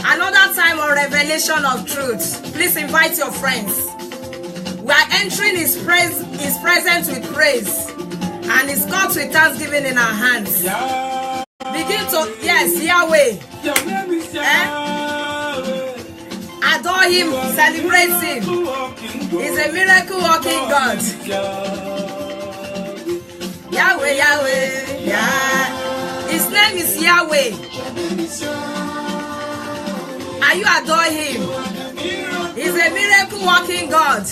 Another time of revelation of truth. Please invite your friends. We are entering his presence with praise and his court with thanksgiving in our hands. Begin to, yes, Yahweh. Adore him, celebrate him. He's a miracle working God. Yahweh, Yahweh, Yah. His name is Yahweh. Are you adore him? He's a miracle working God.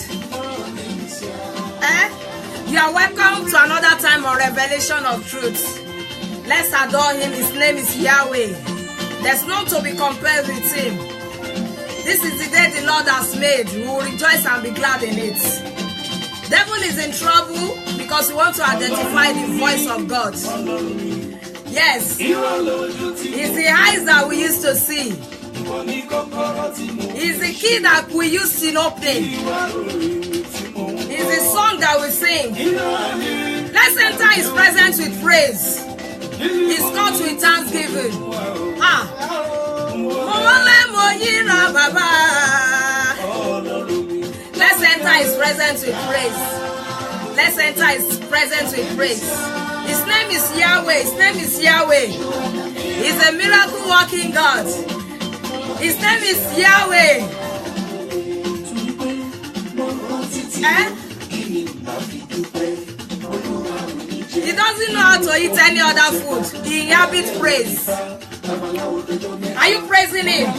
You are welcome to another time of revelation of truth. Let's adore him. His name is Yahweh. There's none to be compared with him. This is the day the Lord has made. We will rejoice and be glad in it. Devil is in trouble because we want to identify the voice of God. Yes, it's the eyes that we used to see. It's the key that we used to open. It's the song that we sing. Let's enter his presence with praise. His court with thanksgiving. Let's enter his presence with praise. Let's enter his presence with praise. His name is Yahweh. His name is Yahweh. He's a miracle working God. His name is Yahweh. He doesn't know how to eat any other food. He inhabits praise. Are you praising him?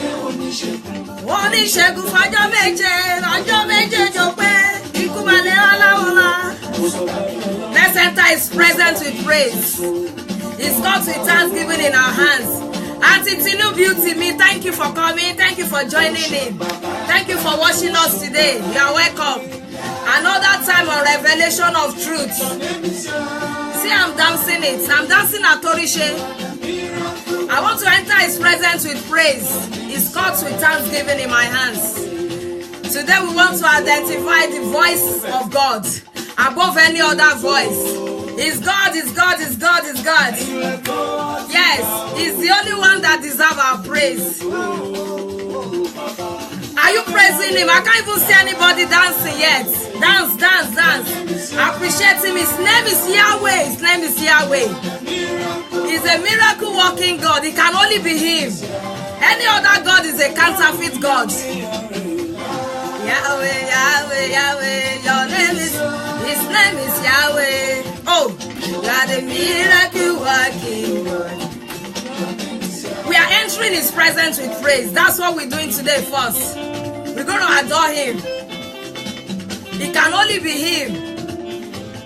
Let's enter his presence with praise. He's got with thanksgiving in our hands. Auntie Tinu Beauty, me, thank you for coming. Thank you for joining in. Thank you for watching us today. You are welcome. Another time of revelation of truth. See, I'm dancing it. I'm dancing at Torishe. I want to enter his presence with praise. His courts with thanksgiving in my hands. Today we want to identify the voice of God above any other voice. He's God, he's God, he's God, he's God. Yes, he's the only one that deserves our praise. Are you praising him? I can't even see anybody dancing yet. Dance, dance, dance. Appreciate him. His name is Yahweh. His name is Yahweh. He's a miracle working God. It can only be him. Any other God is a counterfeit God. Yahweh, Yahweh, Yahweh. Your name is, his name is Yahweh. Oh, you are the miracle working God. We are entering his presence with praise. That's what we're doing today first. We're going to adore him. It can only be him.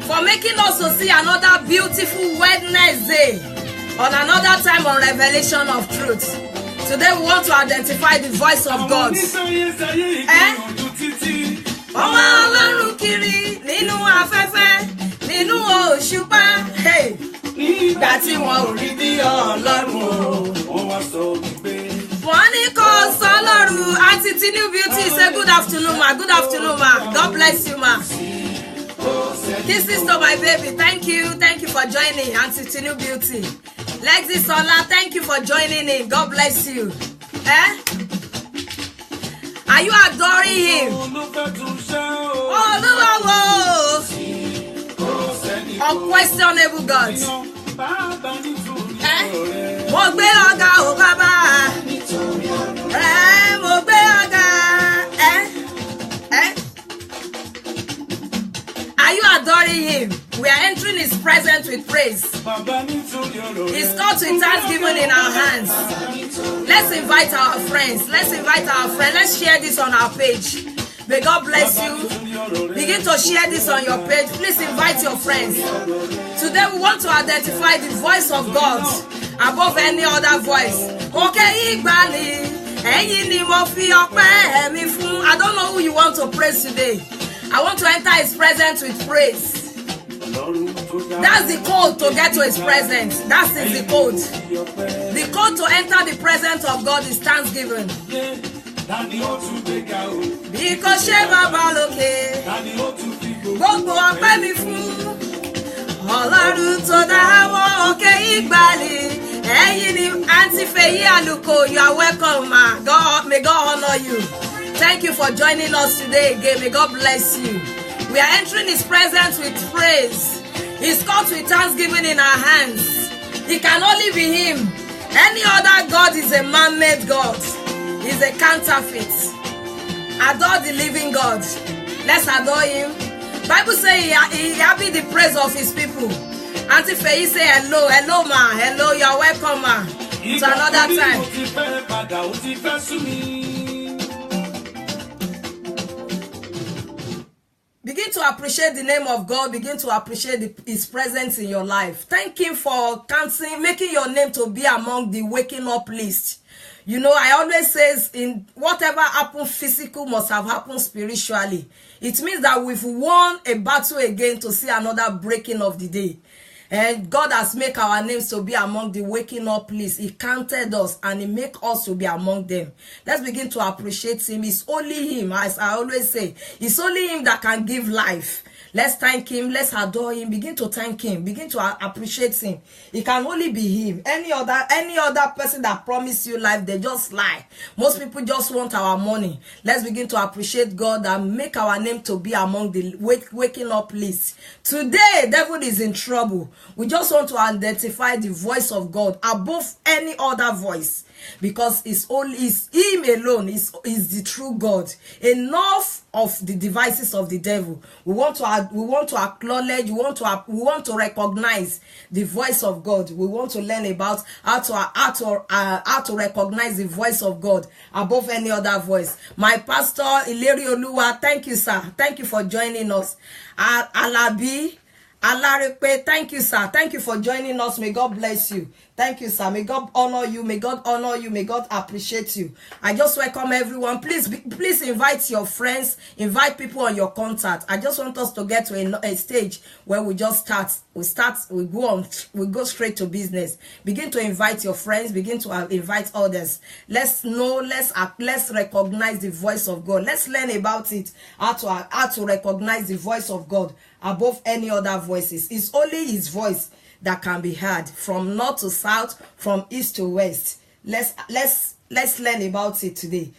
For making us to see another beautiful Wednesday on another time of revelation of truth. Today we want to identify the voice of God. Hey. That he won't reveal Auntie Tinu Beauty, say good afternoon, ma. Good afternoon, ma. God bless you, ma. Kisses to my baby. Thank you. Thank you for joining, Auntie Tinu Beauty. Lexi Sola, thank you for joining in. God bless you. Are you adoring him? Unquestionable God. Are you adoring him? We are entering his presence with praise. He's called with thanksgiving in our hands. Let's invite our friends. Let's invite our friends. Let's share this on our page. May God bless you. Begin to share this on your page. Please invite your friends. Today we want to identify the voice of God above any other voice. Okay, Igbali. I don't know who you want to praise today. I want to enter his presence with praise. That's the code to get to his presence. That is the code. The code to enter the presence of God is thanksgiving. Because Sheba Baloke, Bobo Apemi Fu, Ọlọ́run tó dáwọ́ òkè ìgbàlì. Ẹ̀yin ni Auntie Feyi Aluko, you are welcome, ma. May God honor you. Thank you for joining us today again. May God bless you. We are entering His presence with praise. He's called with thanksgiving in our hands. It can only be Him. Any other God is a man-made God. He's a counterfeit. Adore the living God. Let's adore Him. Bible says He happy the praise of His people. Auntie Feyi say hello, hello ma, hello, you are welcome ma. To another time. Begin to appreciate the name of God. Begin to appreciate His presence in your life. Thank Him for making your name to be among the waking up list. You know, I always says in whatever happened physical must have happened spiritually. It means that we've won a battle again to see another breaking of the day. And God has made our names to be among the waking up list. He counted us and He made us to be among them. Let's begin to appreciate Him. It's only Him, as I always say. It's only Him that can give life. Let's thank Him. Let's adore Him. Begin to thank Him. Begin to appreciate Him. It can only be Him. Any other person that promised you life, they just lie. Most people just want our money. Let's begin to appreciate God and make our name to be among the waking up list. Today, devil is in trouble. We just want to identify the voice of God above any other voice. Because it's Him alone is the true God. Enough of the devices of the devil. We want to acknowledge. We want to recognize the voice of God. We want to learn about how to recognize the voice of God above any other voice. My pastor Ileri Oluwa, thank you, sir. Thank you for joining us. Alabi Alarepe, thank you, sir. Thank you for joining us. May God bless you. Thank you, sir. May God honor you. May God honor you. May God appreciate you. I just welcome everyone. Please invite your friends. Invite people on your contact. I just want us to get to a stage where we just start. We go straight to business. Begin to invite your friends. Begin to invite others. Let's recognize the voice of God. Let's learn about it. How to recognize the voice of God above any other voices. It's only His voice that can be heard from north to south, from east to west. Let's learn about it today.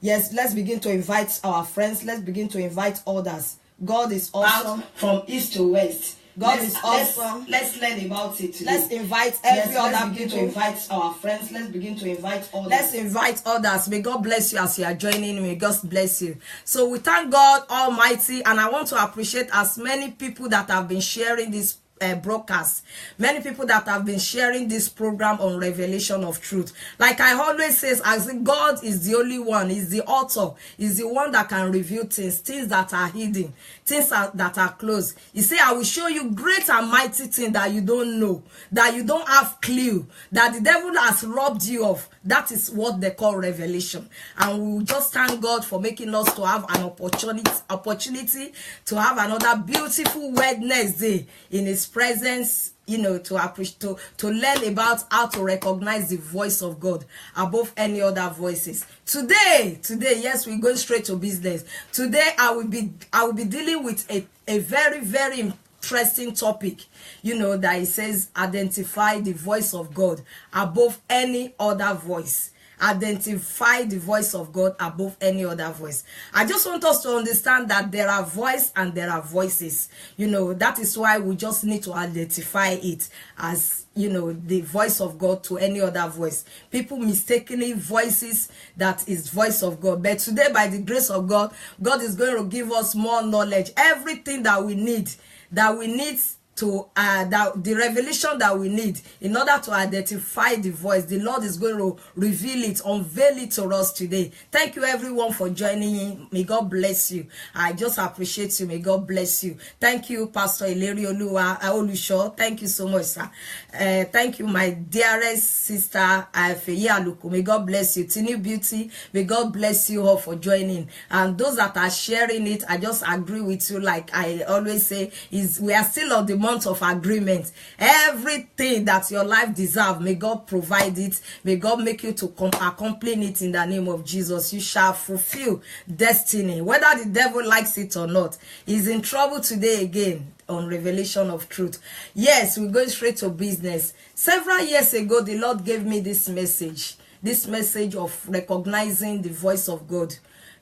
Yes, let's begin to invite our friends. Let's begin to invite others. God is awesome from east to west. God is awesome. Let's learn about it today. Let's invite every other people. To invite our friends. Let's begin to invite others. Let's invite others. May God bless you as you are joining. May God bless you. So we thank God Almighty, and I want to appreciate as many people that have been sharing this broadcast, many people that have been sharing this program on revelation of truth. Like I always says, as God is the only one, is the author, is the one that can reveal things that are hidden, things that are closed. He said, I will show you great and mighty things that you don't know, that you don't have clue, that the devil has robbed you of. That is what they call revelation. And we will just thank God for making us to have an opportunity to have another beautiful Wednesday in His presence, you know, to learn about how to recognize the voice of God above any other voices. Today, yes, we're going straight to business. Today, I will be dealing with a very, very interesting topic, you know, that it says identify the voice of God above any other voice. Identify the voice of God above any other voice. I just want us to understand that there are voices and there are voices. You know, that is why we just need to identify it as, you know, the voice of God to any other voice. People mistakenly voices that is voice of God. But today, by the grace of God, God is going to give us more knowledge. Everything that we need to the revelation that we need in order to identify the voice. The Lord is going to reveal it, unveil it to us today. Thank you everyone for joining in. May God bless you. I just appreciate you. May God bless you. Thank you, Pastor Ileri Olusho. Thank you so much, sir. Thank you, my dearest sister Feyi Aluko. May God bless you. Tiny Beauty, may God bless you all for joining. And those that are sharing it, I just agree with you. Like I always say, we are still on the month of agreement. Everything that your life deserves, may God provide it. May God make you to accomplish it in the name of Jesus. You shall fulfill destiny, whether the devil likes it or not. He's in trouble today again. on Revelation of Truth. Yes, we're going straight to business. Several years ago, the Lord gave me this message of recognizing the voice of God,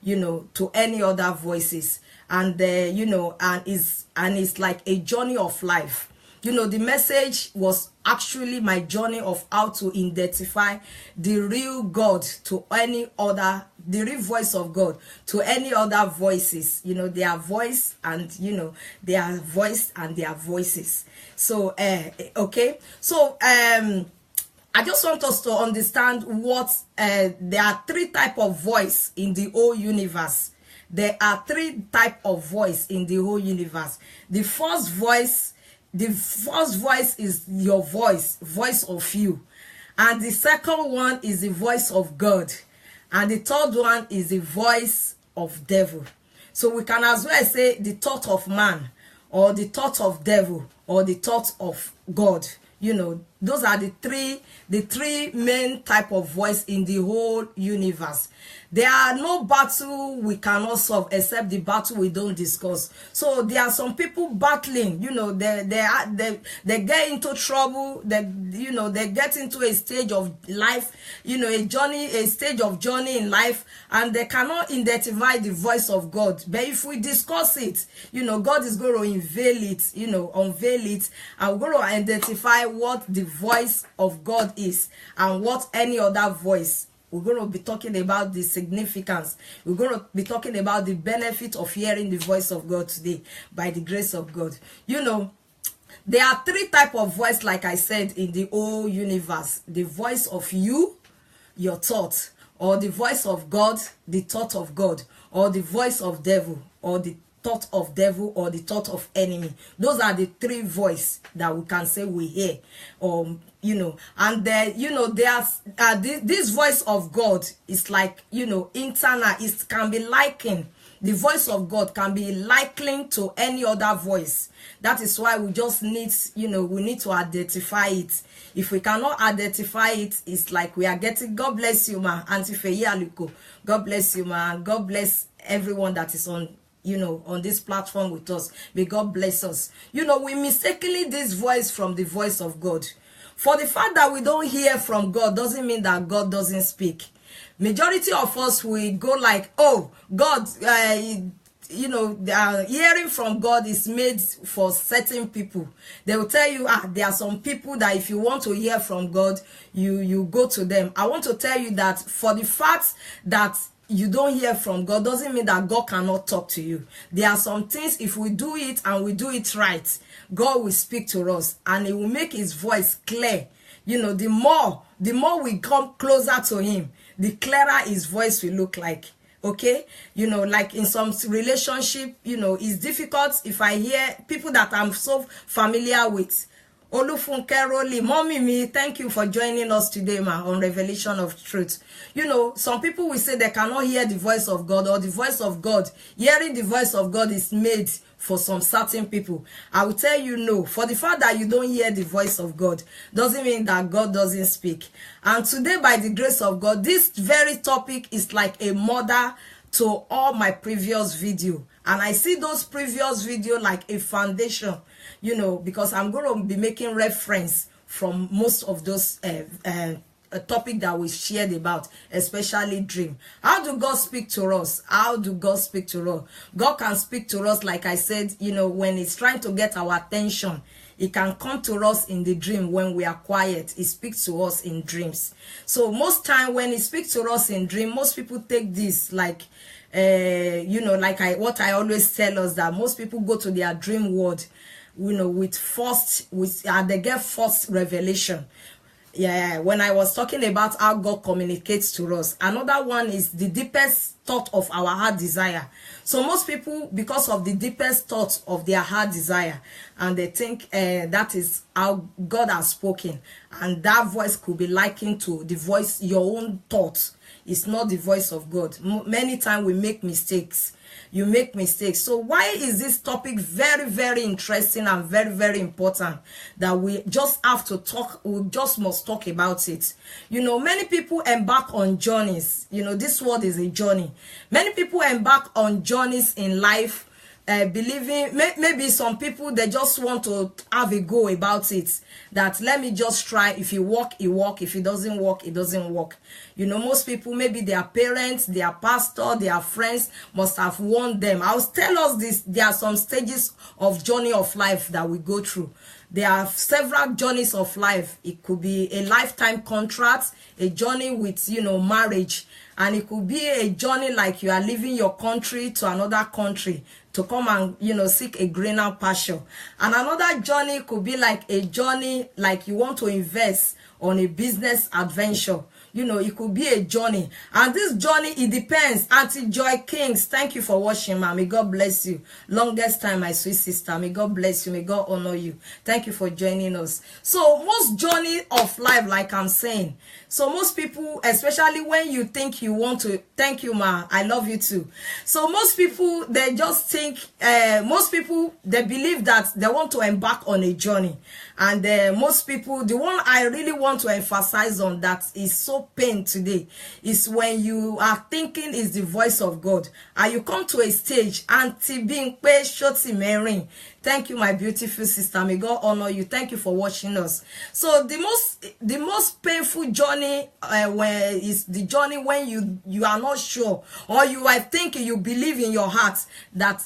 to any other voices. And, and it's like a journey of life. The message was actually my journey of how to identify the real God to any other, the real voice of God to any other voices, their voice and, their voice and their voices. So, okay. So, I just want us to understand what, there are 3 types of voice in the whole universe. There are 3 types of voice in the whole universe. The first voice is your voice of you. And the second one is the voice of God. And the third one is the voice of devil. So we can as well say the thought of man, or the thought of devil, or the thought of God. Those are the three main type of voice in the whole universe. There are no battle we cannot solve except the battle we don't discuss. So there are some people battling, they get into trouble, they get into a stage of life, a stage of journey in life, and they cannot identify the voice of God. But if we discuss it, God is going to unveil it, and we're going to identify what the voice of God is and what any other voice. We're going to be talking about the significance. We're going to be talking about the benefit of hearing the voice of God today by the grace of God. There are 3 types of voice, like I said, in the whole universe. The voice of you, your thought, or the voice of God, the thought of God, or the voice of devil, or the thought of devil, or the thought of enemy. Those are the 3 voices that we can say we hear. And there's this voice of God is like, internal. It can be likened. The voice of God can be likened to any other voice. That is why we just need, we need to identify it. If we cannot identify it, it's like we are getting, God bless you, ma. Auntie Feye Aluko. God bless you, ma. God bless everyone that is on this platform with us. May God bless us. We mistakenly this voice from the voice of God. For the fact that we don't hear from God doesn't mean that God doesn't speak. Majority of us, we go like, oh, God, hearing from God is made for certain people. They will tell you, there are some people that if you want to hear from God, you go to them. I want to tell you that for the fact that you don't hear from God doesn't mean that God cannot talk to you. There are some things, if we do it and we do it right, God will speak to us and He will make His voice clear. The more we come closer to Him, the clearer His voice will look like. Okay? Like in some relationship, it's difficult if I hear people that I'm so familiar with. Olufunke Roli, Mommy me, thank you for joining us today, ma, on Revelation of Truth. Some people will say they cannot hear the voice of God, or the voice of God. Hearing the voice of God is made for some certain people. I will tell you no. For the fact that you don't hear the voice of God doesn't mean that God doesn't speak. And today, by the grace of God, this very topic is like a mother to all my previous video. And I see those previous video like a foundation, because I'm going to be making reference from most of those topic that we shared about, especially dream. How do God speak to us? How do God speak to us? God can speak to us, like I said, when He's trying to get our attention. He can come to us in the dream when we are quiet. He speaks to us in dreams. So most time when He speaks to us in dream, most people take this like, what I always tell us, that most people go to their dream world, they get first revelation. Yeah, when I was talking about how God communicates to us, another one is the deepest thought of our heart desire. So most people, because of the deepest thought of their heart desire, and they think that is how God has spoken, and that voice could be likened to the voice, your own thought. It's not the voice of God. Many times we make mistakes. You make mistakes. So why is this topic very, very interesting and very, very important that we just have to talk, we just must talk about it? Many people embark on journeys. This world is a journey. Many people embark on journeys in life believing, maybe some people, they just want to have a go about it, that let me just try. If it work, it work. If it doesn't work, it doesn't work. You know, most people, maybe their parents, their pastor, their friends must have warned them. I'll tell us this: there are some stages of journey of life that we go through. There are several journeys of life. It could be a lifetime contract, a journey with, you know, marriage, and it could be a journey like you are leaving your country to another country to come and, you know, seek a greener pasture. And another journey could be like a journey like you want to invest on a business adventure. You know, it could be a journey. And this journey, it depends. Auntie Joy Kings, thank you for watching, ma. May God bless you. Longest time, my sweet sister. May God bless you. May God honor you. Thank you for joining us. So, most journey of life, like I'm saying. So, most people, especially when you think you want to, thank you, ma. I love you too. So, most people, they just think, most people, they believe that they want to embark on a journey. And most people, the one I really want to emphasize on that is so pain today is when you are thinking is the voice of God and you come to a stage, Auntie being Shoti Mary. Thank you, my beautiful sister. May God honor you. Thank you for watching us. So the most painful journey where is the journey when you are not sure, or you are thinking, you believe in your heart that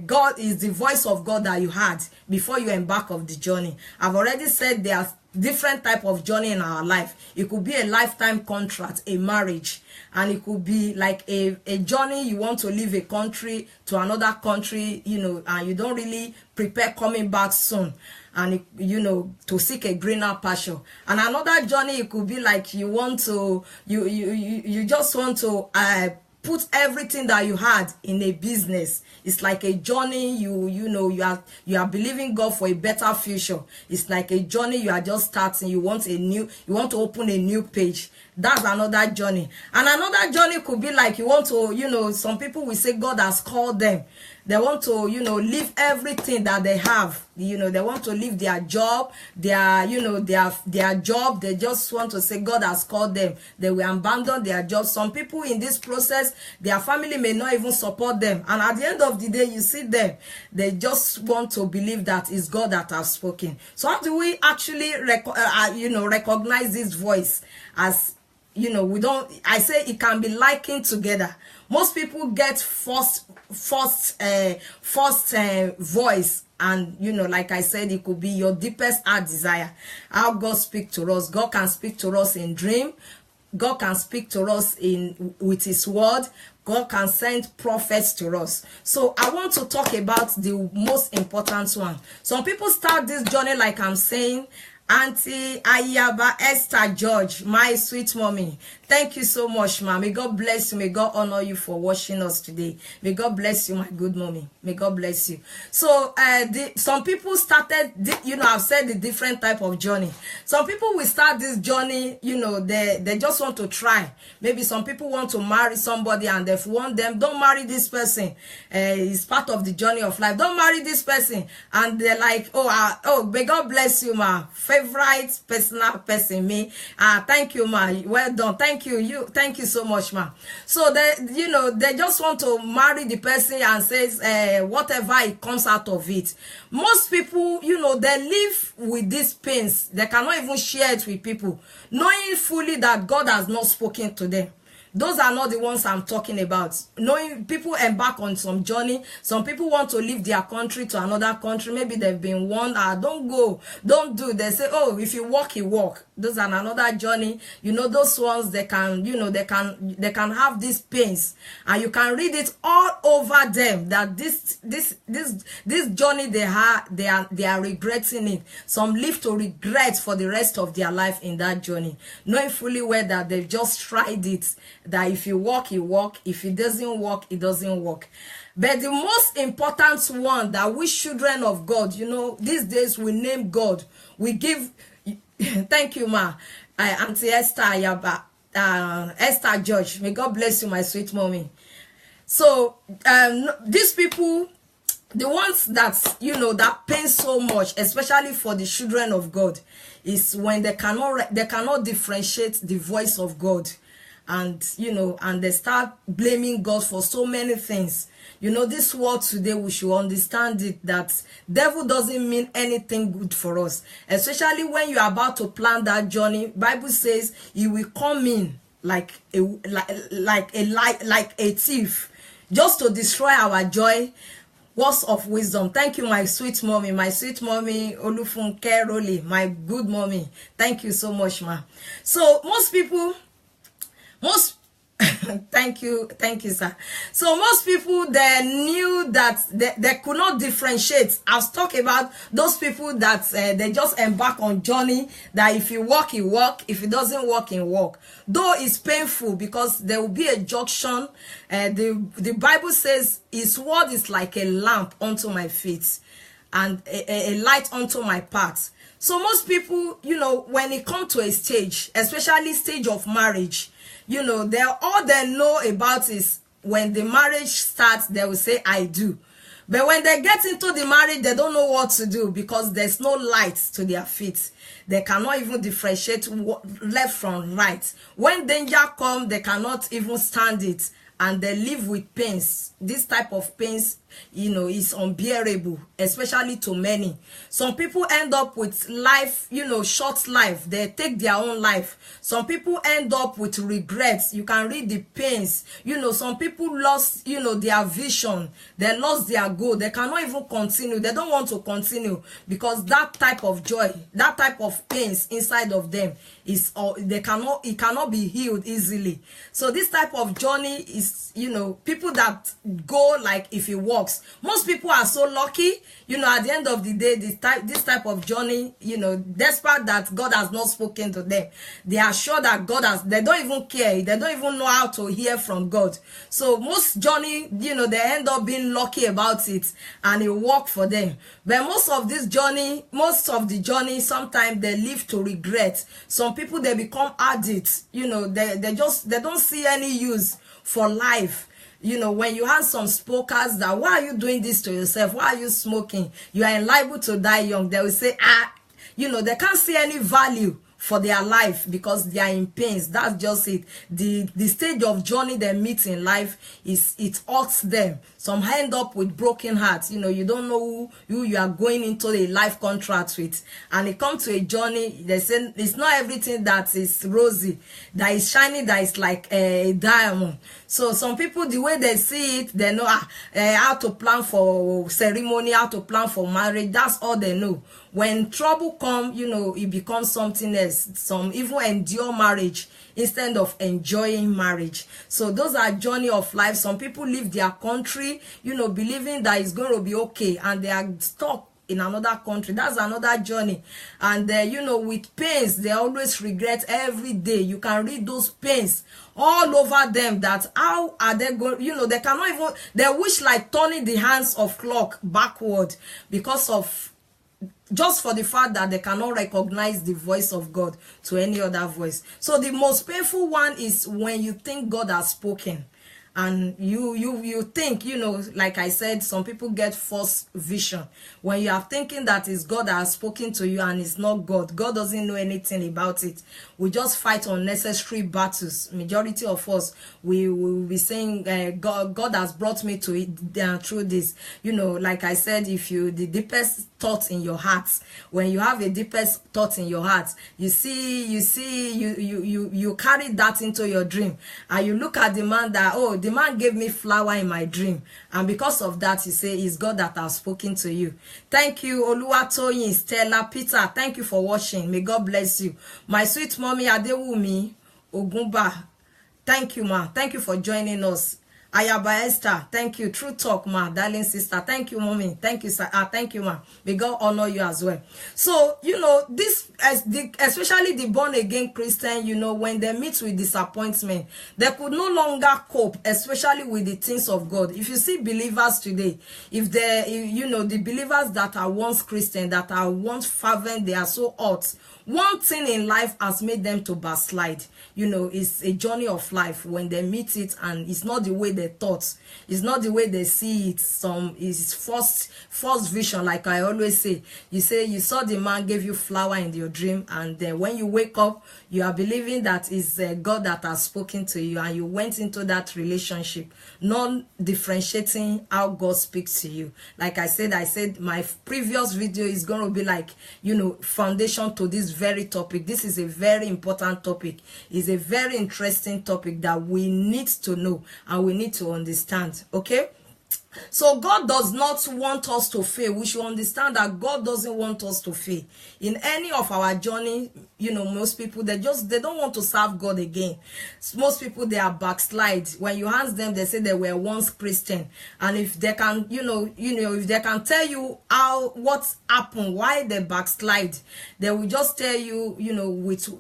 God is the voice of God that you had before you embark of the journey. I've already said there are different type of journey in our life. It could be a lifetime contract, a marriage, and it could be like a journey. You want to leave a country to another country, you know, and you don't really prepare coming back soon, and it, you know, to seek a greener pasture. And another journey, it could be like you want to, you just want to put everything that you had in a business. It's like a journey. You know, you are believing God for a better future. It's like a journey. You are just starting. You want to open a new page. That's another journey. And another journey could be like you want to, you know, some people will say God has called them. They want to, you know, leave everything that they have. You know, they want to leave their job, you know, their job. They just want to say God has called them. They will abandon their job. Some people in this process, their family may not even support them. And at the end of the day, you see them, they just want to believe that it's God that has spoken. So how do we actually, you know, recognize this voice as, you know, I say it can be likened together. Most people get first voice, and, you know, like I said, it could be your deepest heart desire. How God speak to us. God can speak to us in dream. God can speak to us with his word. God can send prophets to us. So I want to talk about the most important one. Some people start this journey, like I'm saying, Auntie Ayaba Esther George, my sweet mommy. Thank you so much, ma. May God bless you. May God honor you for watching us today. May God bless you, my good mommy. May God bless you. So, some people started, you know, I've said the different type of journey. Some people will start this journey, you know, they just want to try. Maybe some people want to marry somebody and they've warned them, don't marry this person. It's part of the journey of life. Don't marry this person. And they're like, oh, may God bless you, ma. Favorite personal person, me. Thank you, ma. Well done. Thank you. Thank you so much, ma. So they, you know, they just want to marry the person and says whatever it comes out of it. Most people, you know, they live with these pains. They cannot even share it with people, knowing fully that God has not spoken to them. Those are not the ones I'm talking about. Knowing people embark on some journey. Some people want to leave their country to another country. Maybe they've been warned, don't go, don't do. They say, oh, if you walk, you walk. Those are another journey. You know, those ones, they can, you know, they can have these pains, and you can read it all over them that this journey they are regretting it. Some live to regret for the rest of their life in that journey, knowing fully well that they've just tried it. That if you walk, you walk. If it doesn't work, it doesn't work. But the most important one that we children of God, you know, these days we name God. We give, thank you, ma. Auntie Esther Ayaba, Esther George. May God bless you, my sweet mommy. So, these people, the ones that, you know, that pain so much, especially for the children of God, is when they cannot differentiate the voice of God and and they start blaming God for so many things. This world today, we should understand it, that devil doesn't mean anything good for us, especially when you are about to plan that journey. Bible says he will come in like a thief, just to destroy our joy. Words of wisdom. Thank you, my sweet mommy Olufunke Roli, my good mommy. Thank you so much, ma. So most thank you, sir. So most people, they knew that they could not differentiate. I've talked about those people that they just embark on journey, that if you walk, you walk. If it doesn't work, you walk. Though it's painful, because there will be a junction. The Bible says his word is like a lamp unto my feet and a light unto my path. So most people, when it comes to a stage, especially stage of marriage, all they know about is when the marriage starts, they will say, I do. But when they get into the marriage, they don't know what to do, because there's no light to their feet. They cannot even differentiate left from right. When danger comes, they cannot even stand it, and they live with pains. This type of pains, is unbearable, especially to many. Some people end up with life, short life. They take their own life. Some people end up with regrets. You can read the pains. Some people lost, their vision. They lost their goal. They cannot even continue. They don't want to continue, because that type of joy, that type of pains inside of them it cannot be healed easily. So this type of journey is, people that go like if it works. Most people are so lucky, at the end of the day, this type of journey, despite that God has not spoken to them, they are sure that God has, they don't even care, they don't even know how to hear from God. So most journey, they end up being lucky about it, and it work for them. But most of the journey, sometimes they live to regret. Some people, they become addicts, they don't see any use for life. When you have some smokers that, why are you doing this to yourself? Why are you smoking? You are liable to die young. They will say, they can't see any value for their life, because they are in pains. That's just it. The stage of journey they meet in life it hurts them. Some end up with broken hearts. You don't know who you are going into a life contract with, and it comes to a journey. They say it's not everything that is rosy, that is shiny, that is like a diamond. So some people, the way they see it, they know how to plan for ceremony, how to plan for marriage. That's all they know. When trouble comes, it becomes something else. Some even endure marriage instead of enjoying marriage. So those are journey of life. Some people leave their country, believing that it's going to be okay, and they are stuck in another country. That's another journey. And with pains, they always regret every day. You can read those pains all over them, that how are they going, they cannot even, they wish like turning the hands of clock backward, because of just for the fact that they cannot recognize the voice of God to any other voice. So the most painful one is when you think God has spoken, and you think, like I said, some people get false vision. When you are thinking that it's God that has spoken to you, and it's not God. God doesn't know anything about it. We just fight unnecessary battles. Majority of us, we will be saying, God has brought me to it through this. Like I said, if the deepest thought in your heart, when you have a deepest thought in your heart, you carry that into your dream, and you look at the man that, the man gave me flower in my dream, and because of that, you say it's God that has spoken to you. Thank you, Oluwatoyin, Stella, Peter. Thank you for watching. May God bless you. My sweet mommy Adewumi Ogumba, thank you, ma. Thank you for joining us. Ayaba Esther, thank you. True Talk, ma, darling sister. Thank you, mommy. Thank you, sir. Thank you, ma. May God honor you as well. So, this, especially the born-again Christian, when they meet with disappointment, they could no longer cope, especially with the things of God. If you see believers today, if the believers that are once Christian, that are once fervent, they are so hot. One thing in life has made them to backslide. It's a journey of life when they meet it, and it's not the way they their thoughts. It's not the way they see it. Some is first vision, like I always say. You say you saw the man gave you flour in your dream, and then when you wake up, you are believing that it's God that has spoken to you, and you went into that relationship, not differentiating how God speaks to you. Like I said my previous video is going to be like, foundation to this very topic. This is a very important topic. It's a very interesting topic that we need to know and we need to understand. Okay, so God does not want us to fail. We should understand that God doesn't want us to fail in any of our journey. Most people, they don't want to serve God again. Most people, they are backslide. When you ask them, they say they were once Christian, and if they can if they can tell you what happened, why they backslide, they will just tell you,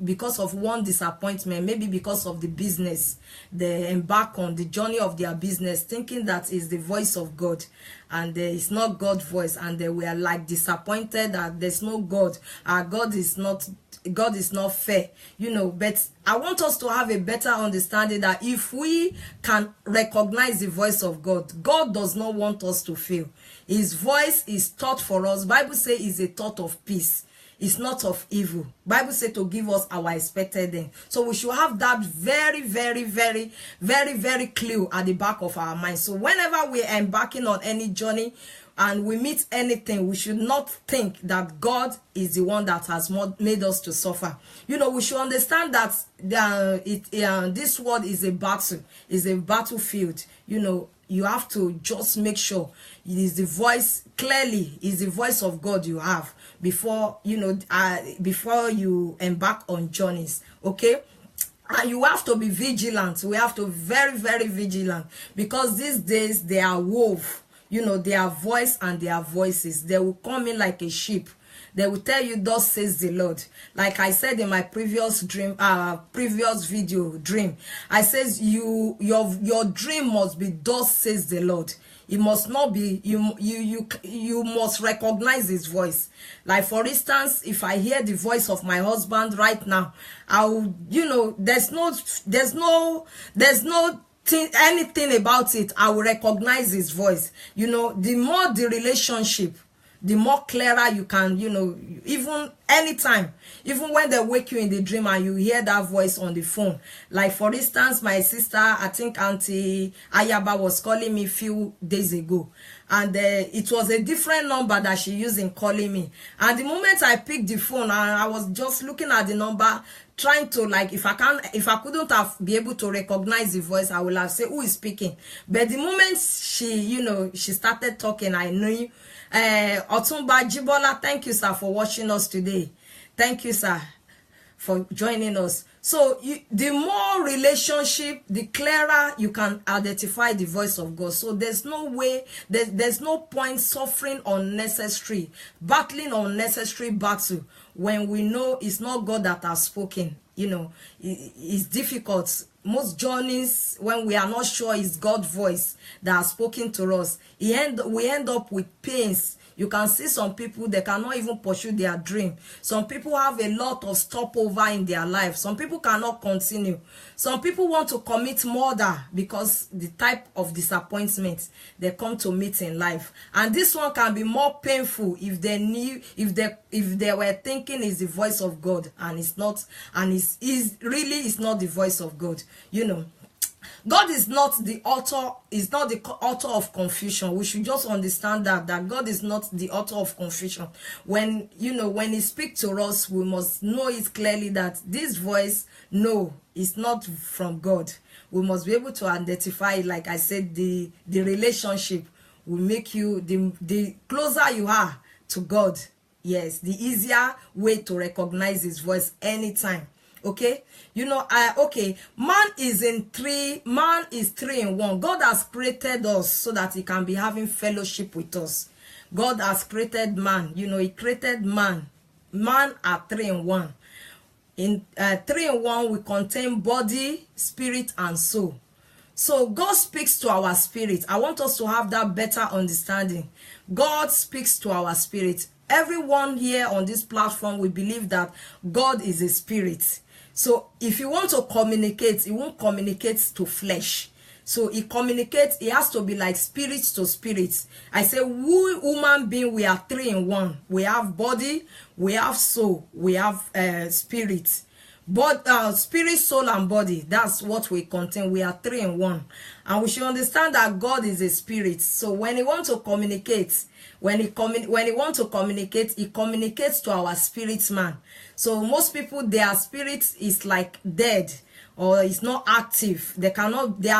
because of one disappointment, maybe because of the business they embark on, the journey of their business, thinking that is the voice of God, and it's not God's voice, and they were like disappointed that there's no God. God is not fair, but I want us to have a better understanding that if we can recognize the voice of God, God does not want us to fail. His voice is thought for us. Bible says is a thought of peace. It's not of evil. Bible says to give us our expected end. So we should have that very, very, very, very, very clear at the back of our mind. So whenever we're embarking on any journey and we meet anything, we should not think that God is the one that has made us to suffer. We should understand that this world is a battle, is a battlefield. You have to just make sure it is the voice, clearly is the voice of God you have before before you embark on journeys. Okay, and you have to be vigilant. We have to be very, very vigilant, because these days they are wolf. Their voice and their voices, they will come in like a sheep. They will tell you, thus says the Lord. Like I said in my previous video dream, I says your dream must be, thus says the Lord. It must not be, you must recognize his voice. Like for instance, if I hear the voice of my husband right now, I'll, there's no anything about it, I will recognize his voice. The more the relationship, the more clearer you can, even anytime, even when they wake you in the dream and you hear that voice on the phone. Like for instance, my sister, I think Auntie Ayaba, was calling me a few days ago, and it was a different number that she used in calling me. And the moment I picked the phone, and I was just looking at the number, trying to, like, if I couldn't have be able to recognize the voice, I would have said, who is speaking? But the moment she started talking, I knew. Otumba Jibola, thank you, sir, for watching us today. Thank you, sir, for joining us. So the more relationship, the clearer you can identify the voice of God. So there's no way, there's no point suffering unnecessary, battling unnecessary battle when we know it's not God that has spoken. It's difficult. Most journeys, when we are not sure it's God's voice that has spoken to us, we end up with pains. You can see some people, they cannot even pursue their dream. Some people have a lot of stopover in their life. Some people cannot continue. Some people want to commit murder because the type of disappointment they come to meet in life. And this one can be more painful if they knew, if they were thinking it's the voice of God, and it's not, and it's really is not the voice of God. God is not the author, is not the author of confusion. We should just understand that God is not the author of confusion. When when he speaks to us, we must know it clearly that this voice, no, is not from God. We must be able to identify, like I said, the relationship will make you, the closer you are to God, yes, the easier way to recognize his voice anytime. Okay, okay, man is three in one. God has created us so that he can be having fellowship with us. God has created man, he created man are 3 in 1. In 3 in 1, we contain body, spirit, and soul. So God speaks to our spirit. I want us to have that better understanding. God speaks to our spirit. Everyone here on this platform, we believe that God is a spirit. So if you want to communicate, you won't communicate to flesh. So it communicates, it has to be like spirit to spirit. I say we human being, we are 3 in 1. We have body, we have soul, we have spirit. But spirit, soul, and body, that's what we contain. We are 3 in 1. And we should understand that God is a spirit. So when he wants to communicate, when he wants to communicate, he communicates to our spirit man. So most people, their spirit is like dead, or is not active. They are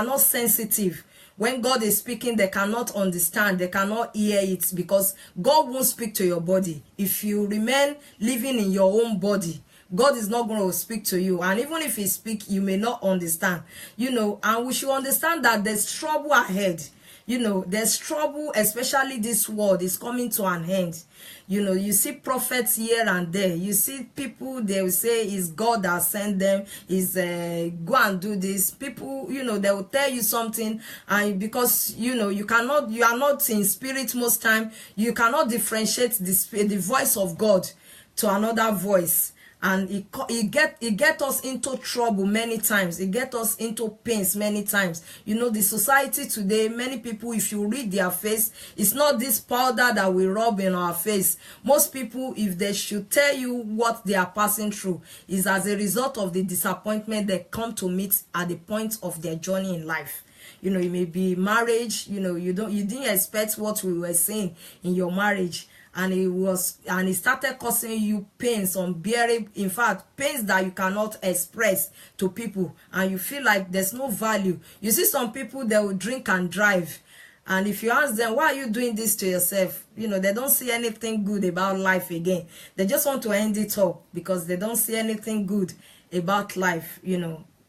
not sensitive. When God is speaking, they cannot understand, they cannot hear it, because God won't speak to your body. If you remain living in your own body, God is not going to speak to you. And even if he speaks, you may not understand. And we should understand that there's trouble ahead. There's trouble, especially this world is coming to an end. You see prophets here and there. You see people, they will say it's God that sent them, is go and do this. People, they will tell you something, and because you are not in spirit most time, you cannot differentiate the voice of God to another voice. And it get us into trouble many times. It get us into pains many times. The society today, many people, if you read their face, it's not this powder that we rub in our face. Most people, if they should tell you what they are passing through, is as a result of the disappointment they come to meet at the point of their journey in life. It may be marriage. You didn't expect what we were saying in your marriage. And it started causing you pains, unbearable, in fact, pains that you cannot express to people, and you feel like there's no value. You see some people, they will drink and drive, and if you ask them, why are you doing this to yourself? They don't see anything good about life again. They just want to end it up because they don't see anything good about life,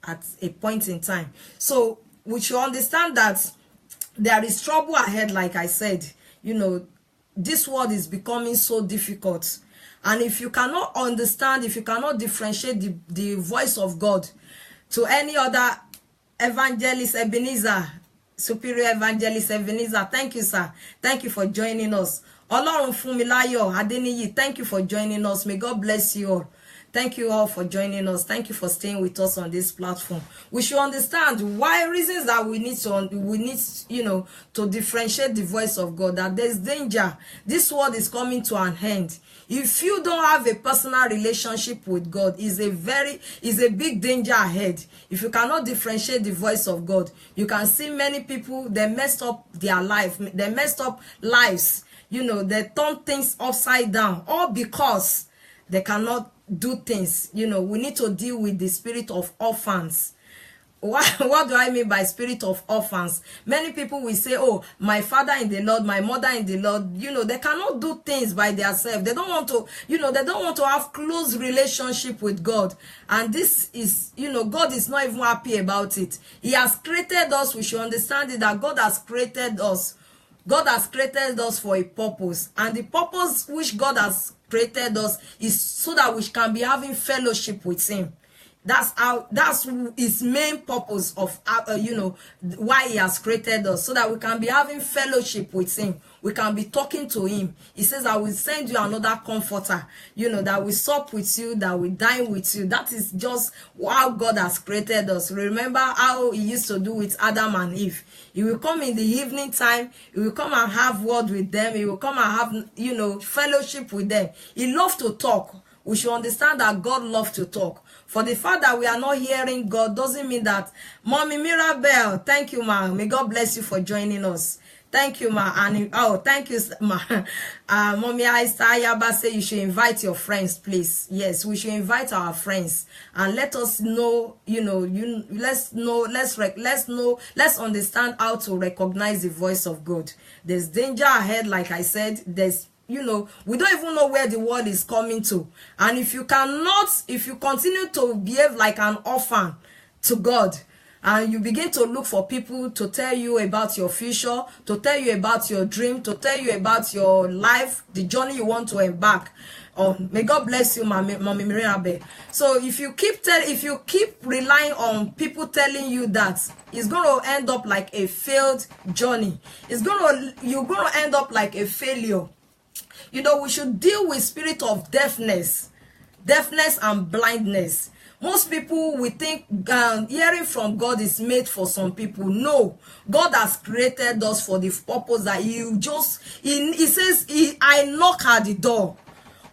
at a point in time. So we should understand that there is trouble ahead, like I said. This world is becoming so difficult. And if you cannot understand, if you cannot differentiate the voice of God to any other evangelist, Ebenezer, superior evangelist Ebenezer, thank you, sir. Thank you for joining us. Ọlọ́run Fúnmiláyọ̀ Adéníyì, thank you for joining us. May God bless you all. Thank you all for joining us. Thank you for staying with us on this platform. We should understand why reasons that we need to differentiate the voice of God, that there's danger. This world is coming to an end. If you don't have a personal relationship with God, is a big danger ahead. If you cannot differentiate the voice of God, you can see many people, they messed up their life, they messed up lives. They turn things upside down, all because they cannot do things. We need to deal with the spirit of orphans. What do I mean by spirit of orphans? Many people will say, oh, my father in the Lord, my mother in the Lord, they cannot do things by themselves. They don't want to, they don't want to have close relationship with God. And this is, God is not even happy about it. He has created us. We should understand it, that God has created us. God has created us for a purpose. And the purpose which God has created us is so that we can be having fellowship with him. That's his main purpose of why he has created us, so that we can be having fellowship with him. We can be talking to him. He says, I will send you another comforter, that will sup with you, that will dine with you. That is just how God has created us. Remember how he used to do with Adam and Eve. He will come in the evening time. He will come and have word with them. He will come and have, fellowship with them. He loves to talk. We should understand that God loves to talk. For the fact that we are not hearing God doesn't mean that. Mommy Mirabel, thank you, ma. May God bless you for joining us. Thank you, ma. And thank you, ma. Mommy Aista Ayaba say you should invite your friends, please. Yes, we should invite our friends and let us know. Let's understand how to recognize the voice of God. There's danger ahead, like I said. We don't even know where the world is coming to. And if you continue to behave like an orphan to God, and you begin to look for people to tell you about your future, to tell you about your dream, to tell you about your life, the journey you want to embark on. May God bless you, Mommy Miriabe. So if you keep relying on people telling you that, it's going to end up like a failed journey. You're going to end up like a failure. We should deal with spirit of deafness and blindness. Most people will think hearing from God is made for some people. No, God has created us for the purpose that he says, I knock at the door.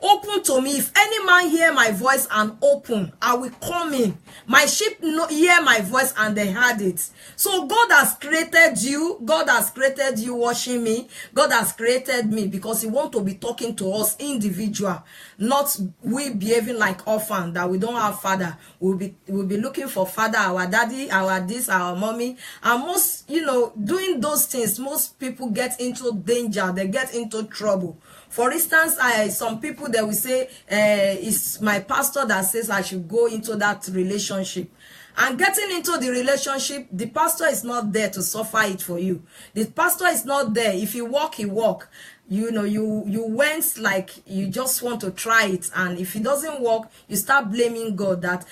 Open to me. If any man hear my voice and open, I will come in. My sheep hear my voice and they heard it. So God has created you. God has created you watching me. God has created me because he wants to be talking to us individual, not we behaving like orphan that we don't have father. We'll be looking for father, our daddy, our this, our mommy. And most, doing those things, most people get into danger. They get into trouble. For instance, some people that will say, it's my pastor that says I should go into that relationship. And getting into the relationship, the pastor is not there to suffer it for you. The pastor is not there. If you walk, he walk. You went like you just want to try it, and if it doesn't work, you start blaming God but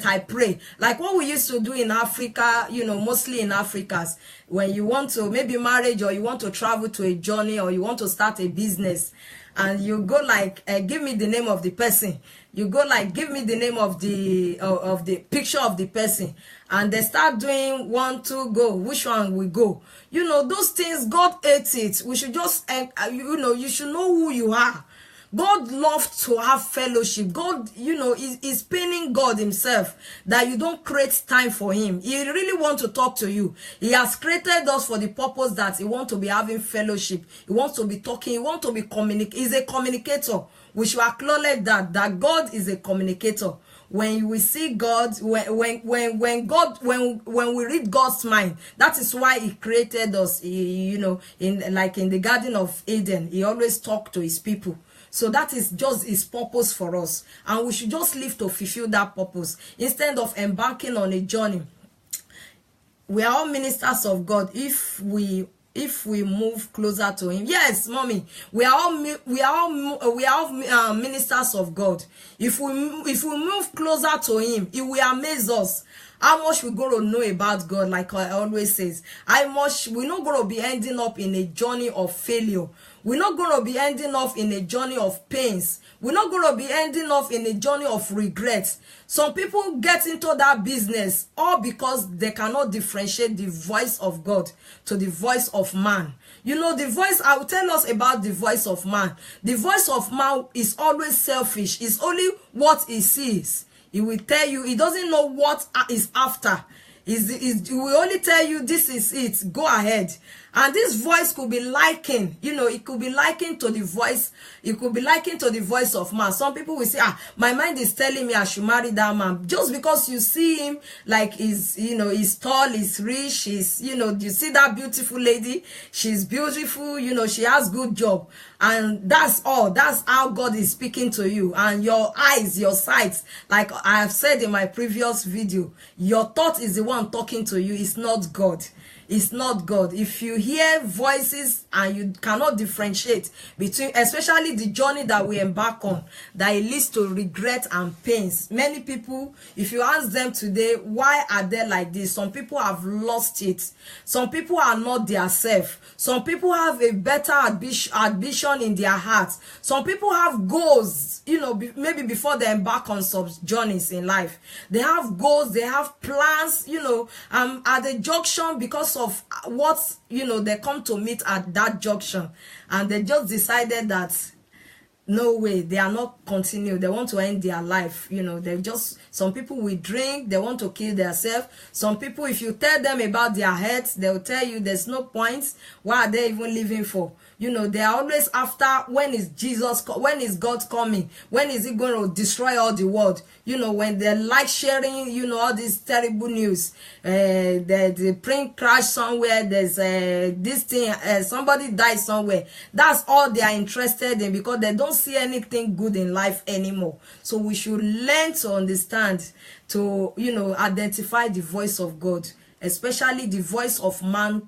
I pray. Like what we used to do in Africa, mostly in Africas, when you want to maybe marriage, or you want to travel to a journey, or you want to start a business, and you go like, give me the name of the person. You go like, give me the name of the picture of the person, and they start doing 1, 2, go. Which one we go? Those things, God hates it. We should just, you should know who you are. God loves to have fellowship. God, is paining God himself that you don't create time for him. He really wants to talk to you. He has created us for the purpose that he wants to be having fellowship. He wants to be talking. He wants to be communicating. He's a communicator. We should acknowledge that God is a communicator. When we see God, when we read God's mind, that is why he created us. In the Garden of Eden, he always talked to his people. So that is just his purpose for us. And we should just live to fulfill that purpose instead of embarking on a journey. We are all ministers of God if we move closer to him. Yes, mommy, we are all ministers of God. If we move closer to him, it will amaze us how much we're going to know about God. Like I always says, we're not going to be ending up in a journey of failure. We're not going to be ending up in a journey of pains. We're not going to be ending up in a journey of regrets. Some people get into that business all because they cannot differentiate the voice of God to the voice of man. The voice, I will tell us about the voice of man. The voice of man is always selfish. It's only what he sees. He will tell you, he doesn't know what is after. He will only tell you, this is it, go ahead. And this voice could be likened, it could be likened to the voice, it could be likened to the voice of man. Some people will say, my mind is telling me I should marry that man. Just because you see him, like he's tall, he's rich, you see that beautiful lady, she's beautiful, she has good job. And that's all. That's how God is speaking to you. And your eyes, your sight, like I have said in my previous video, your thought is the one talking to you. It's not God. It's not God. If you hear voices and you cannot differentiate between, especially the journey that we embark on, that it leads to regret and pains. Many people, if you ask them today, why are they like this? Some people have lost it. Some people are not their self. Some people have a better ambition in their hearts. Some people have goals, maybe before they embark on some journeys in life. They have goals, they have plans, at the junction because of what they come to meet at that junction, and they just decided that no way, they are not continue, they want to end their life. Some people will drink, they want to kill themselves. Some people, if you tell them about their health, they'll tell you there's no point, why are they even living for? They are always after, when is God coming? When is he going to destroy all the world? When they like sharing, all this terrible news, the plane crash somewhere, there's this thing, somebody died somewhere. That's all they are interested in, because they don't see anything good in life anymore. So we should learn to understand, to, identify the voice of God, especially the voice of man,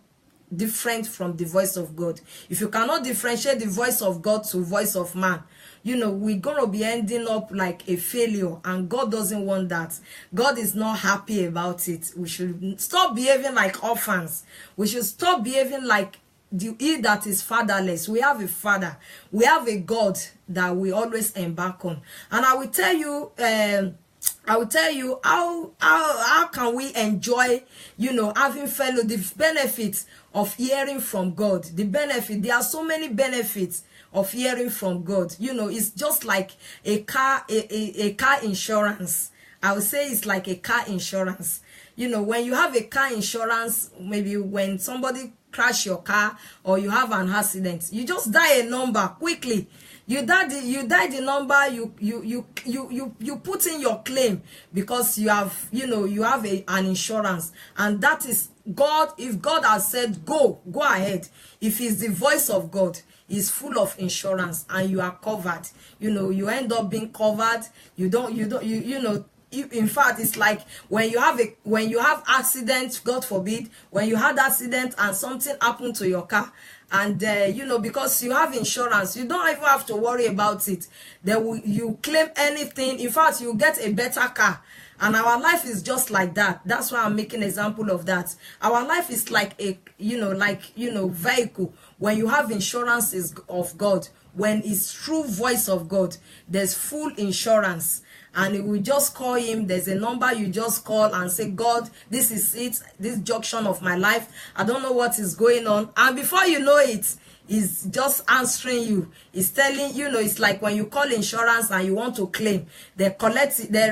different from the voice of God. If you cannot differentiate the voice of God to voice of man, we're gonna be ending up like a failure, and God doesn't want that. God is not happy about it. We should stop behaving like orphans. We should stop behaving like he that is fatherless. We have a father. We have a God that we always embark on. And I will tell you, I will tell you how can we enjoy, having fellow, the benefits of hearing from God. The benefit, there are so many benefits of hearing from God. It's just like a car insurance. I would say it's like a car insurance. When you have a car insurance, maybe when somebody crash your car or you have an accident, you just dial a number quickly. You dial the number, you put in your claim, because you have an insurance, and that is God. If God has said go ahead, if it's the voice of God, is full of insurance, and you are covered. You end up being covered. In fact, it's like when you have accident, God forbid, when you had accident and something happened to your car, and because you have insurance, you don't even have to worry about it. You claim anything. In fact, you get a better car. And our life is just like that. That's why I'm making an example of that. Our life is like a vehicle. When you have insurance is of God, when it's true voice of God, there's full insurance. And it will just call him. There's a number you just call and say, God, this is it, this junction of my life. I don't know what is going on. And before you know it, he's just answering you. He's telling, it's like when you call insurance and you want to claim. They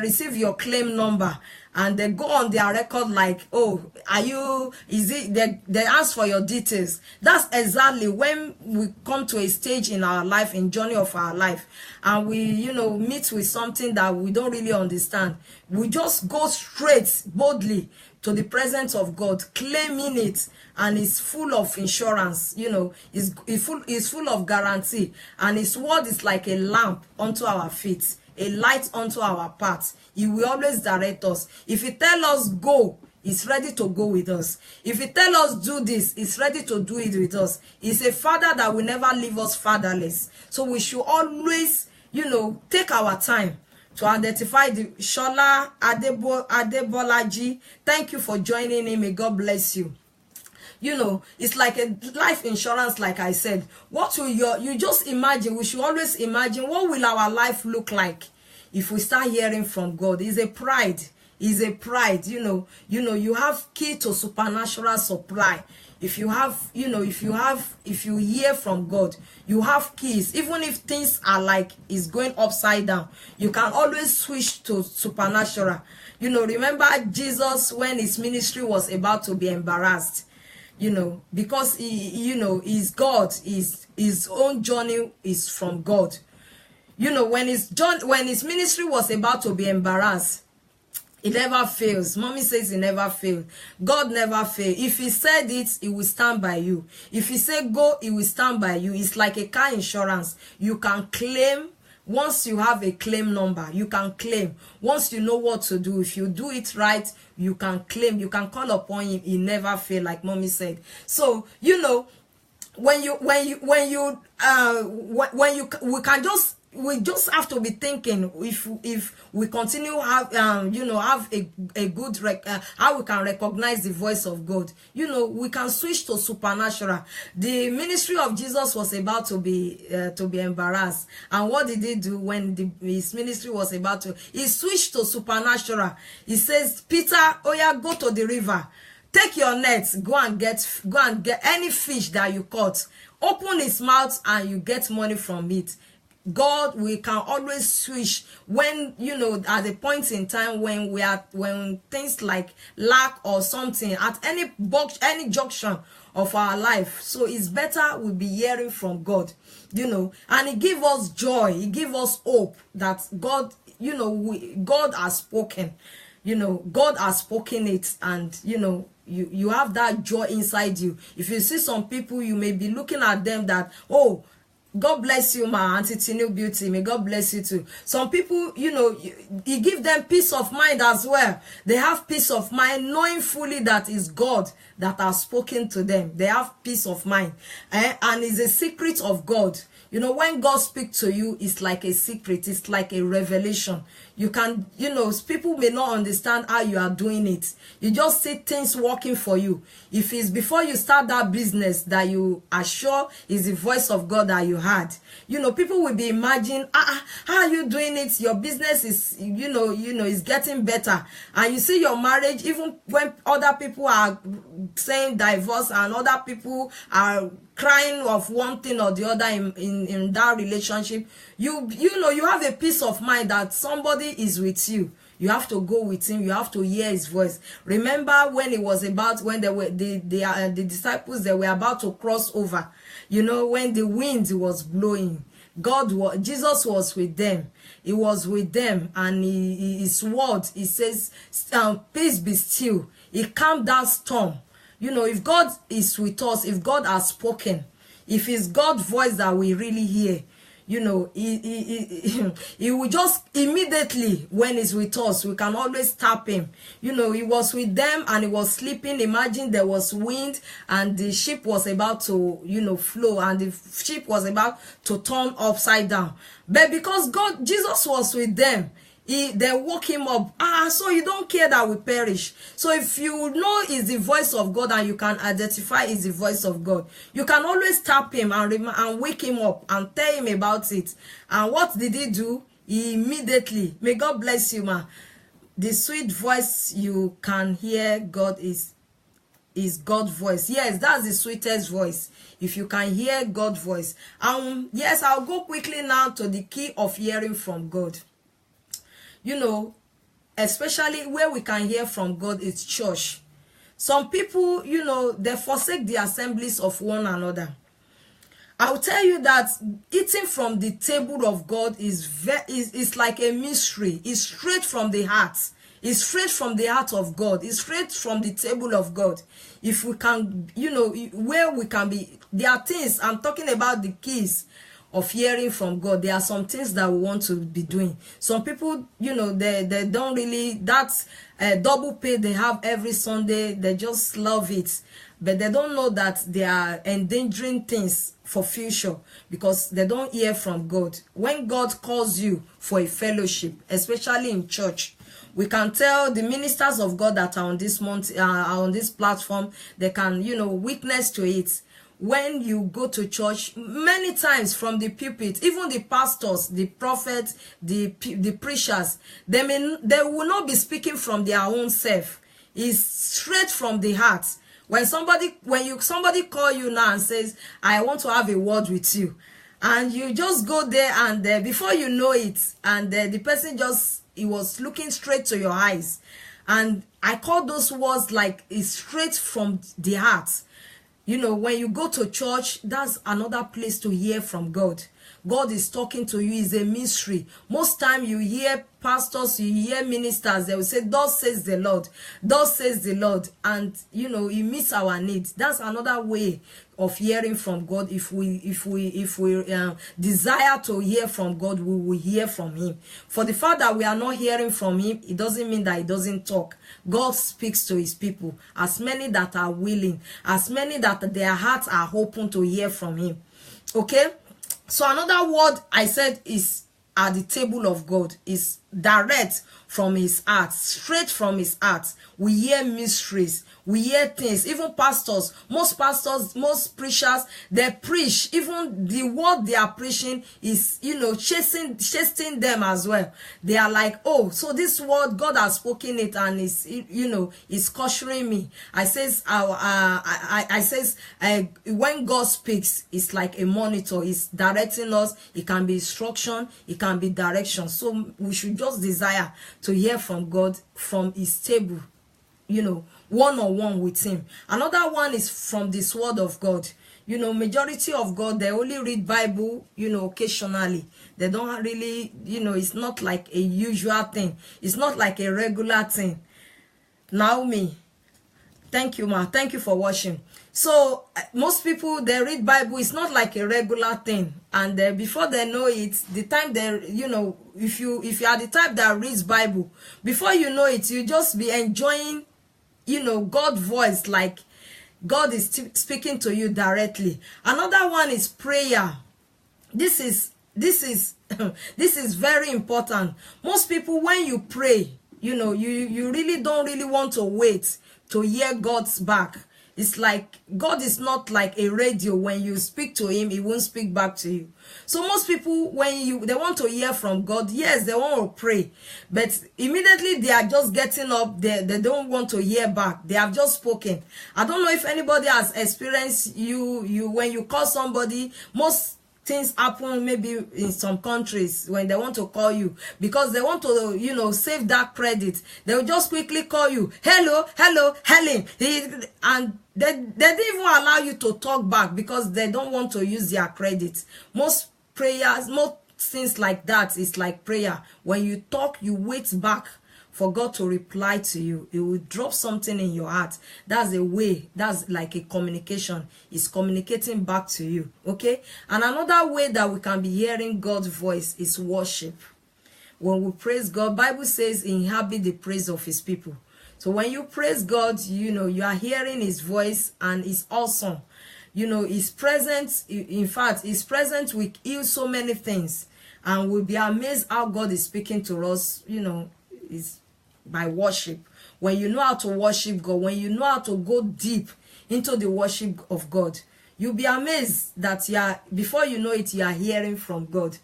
receive your claim number, and they go on their record like, oh, they ask for your details. That's exactly when we come to a stage in our life, in journey of our life, and we, meet with something that we don't really understand. We just go straight, boldly, to the presence of God, claiming it, and it's full of insurance, it's full of guarantee, and his word is like a lamp unto our feet, a light unto our path. He will always direct us. If he tell us go, he's ready to go with us. If he tell us do this, he's ready to do it with us. He's a father that will never leave us fatherless. So we should always, take our time to identify the Shola Adebolaji. Thank you for joining in. May God bless you. It's like a life insurance, like I said. What will you just imagine? We should always imagine, what will our life look like if we start hearing from God? It's a pride. It's a pride. You have key to supernatural supply. If you hear from God, you have keys. Even if things are like it's going upside down, you can always switch to supernatural. Remember Jesus when his ministry was about to be embarrassed, because he's God, his own journey is from God. When his ministry was about to be embarrassed, it never fails. Mommy says it never fails. God never fails. If he said it, he will stand by you. If he said go, he will stand by you. It's like a car insurance. You can claim. Once you have a claim number, you can claim. Once you know what to do, if you do it right, you can claim. You can call upon him. He never fails, like Mommy said. So, we just have to be thinking, if we continue have a good how we can recognize the voice of God. We can switch to supernatural. The ministry of Jesus was about to be embarrassed, and what did he do when his ministry was about to? He switched to supernatural. He says, Peter, oh yeah, go to the river, take your nets, go and get any fish that you caught, open his mouth, and you get money from it. God, we can always switch when, at the point in time when things like lack or something at any junction of our life. So it's better we be hearing from God, and he give us joy. He give us hope that God, God has spoken, God has spoken it, and, you have that joy inside you. If you see some people, you may be looking at them that, oh, God bless you, my Auntie Tinu Beauty. May God bless you too. Some people, you give them peace of mind as well. They have peace of mind knowing fully that it's God that has spoken to them. They have peace of mind. And it's a secret of God. You know, when God speaks to you, it's like a secret. It's like a revelation. You can, you know, people may not understand how you are doing it. You just see things working for you. If it's before you start that business that you are sure is the voice of God that you had, you know, people will be imagining, how are you doing it? Your business is, you know, is getting better. And you see your marriage, even when other people are saying divorce and other people are crying of one thing or the other in that relationship, you know, you have a peace of mind that somebody is with you. You have to go with him. You have to hear his voice. Remember when it was about, when they were the disciples, they were about to cross over, you know, when the wind was blowing, Jesus was with them. He was with them, and his word, he says, peace be still. He calmed that storm. You know, if God is with us, if God has spoken, if it's God's voice that we really hear, you know, he will just immediately, when he's with us, we can always tap him. You know, he was with them and he was sleeping. Imagine there was wind and the ship was about to, you know, flow, and the ship was about to turn upside down. But because Jesus was with them, they woke him up. So you don't care that we perish. So if you know it's the voice of God and you can identify it's the voice of God, you can always tap him and wake him up and tell him about it. And what did he do? He immediately, may God bless you, ma. The sweet voice you can hear God is God's voice. Yes, that's the sweetest voice. If you can hear God's voice. Yes, I'll go quickly now to the key of hearing from God. You know, especially where we can hear from God is church. Some people, you know, they forsake the assemblies of one another. I'll tell you that eating from the table of God is like a mystery. It's straight from the heart. It's straight from the heart of God. It's straight from the table of God. If we can, you know, where we can be, there are things, I'm talking about the keys of hearing from God. There are some things that we want to be doing. Some people, you know, they don't really, that's double pay they have every Sunday. They just love it, but they don't know that they are endangering things for future because they don't hear from God. When God calls you for a fellowship, especially in church, we can tell the ministers of God that are on this on this platform, they can, you know, witness to it. When you go to church, many times from the pulpit, even the pastors, the prophets, the preachers, they will not be speaking from their own self. It's straight from the heart. When somebody call you now and says, I want to have a word with you, and you just go there, and before you know it, and the person he was looking straight to your eyes, and I call those words like it's straight from the heart. You know, when you go to church, that's another place to hear from God. God is talking to you. Is a mystery. Most time you hear pastors, you hear ministers, they will say, thus says the Lord, thus says the Lord. And, you know, he meets our needs. That's another way of hearing from God. If we desire to hear from God, we will hear from him. For the fact that we are not hearing from him, it doesn't mean that he doesn't talk. God speaks to his people, as many that are willing, as many that their hearts are open to hear from him. Okay? So another word I said is at the table of God, is direct from his heart, straight from his heart. We hear mysteries, we hear things. Even pastors, most preachers, they preach. Even the word they are preaching is, you know, chasing them as well. They are like, oh, so this word God has spoken it, and is, you know, is cautioning me. I says, when God speaks, it's like a monitor. It's directing us. It can be instruction. It can be direction. So we should just desire to hear from God from his table, you know, one-on-one with him. Another one is from this word of God. You know, majority of God, they only read Bible, you know, occasionally. They don't really, you know, it's not like a usual thing. It's not like a regular thing. Naomi, thank you, ma. Thank you for watching. So most people, they read Bible. It's not like a regular thing, and before they know it, the time they, you know, if you are the type that reads Bible, before you know it, you just be enjoying, you know, God's voice, like God is speaking to you directly. Another one is prayer. This is this is very important. Most people, when you pray, you really don't really want to wait to hear God's back. It's like God is not like a radio. When you speak to him, he won't speak back to you. So most people, when they want to hear from God, yes, they want to pray, but immediately they are just getting up. They don't want to hear back. They have just spoken. I don't know if anybody has experienced you when you call somebody. Most things happen maybe in some countries when they want to call you, because they want to save that credit. They'll just quickly call you, hello Helen, and they didn't even allow you to talk back because they don't want to use their credit. Most prayers, most things like that is like prayer. When you talk, you wait back for God to reply to you. It will drop something in your heart. That's a way. That's like a communication. It's communicating back to you. Okay? And another way that we can be hearing God's voice is worship. When we praise God, Bible says inhabit the praise of his people. So when you praise God, you are hearing his voice, and it's awesome. His presence, in fact, his presence will heal so many things. And we'll be amazed how God is speaking to us, is by worship. When you know how to worship God, when you know how to go deep into the worship of God, you'll be amazed that before you know it, you are hearing from God.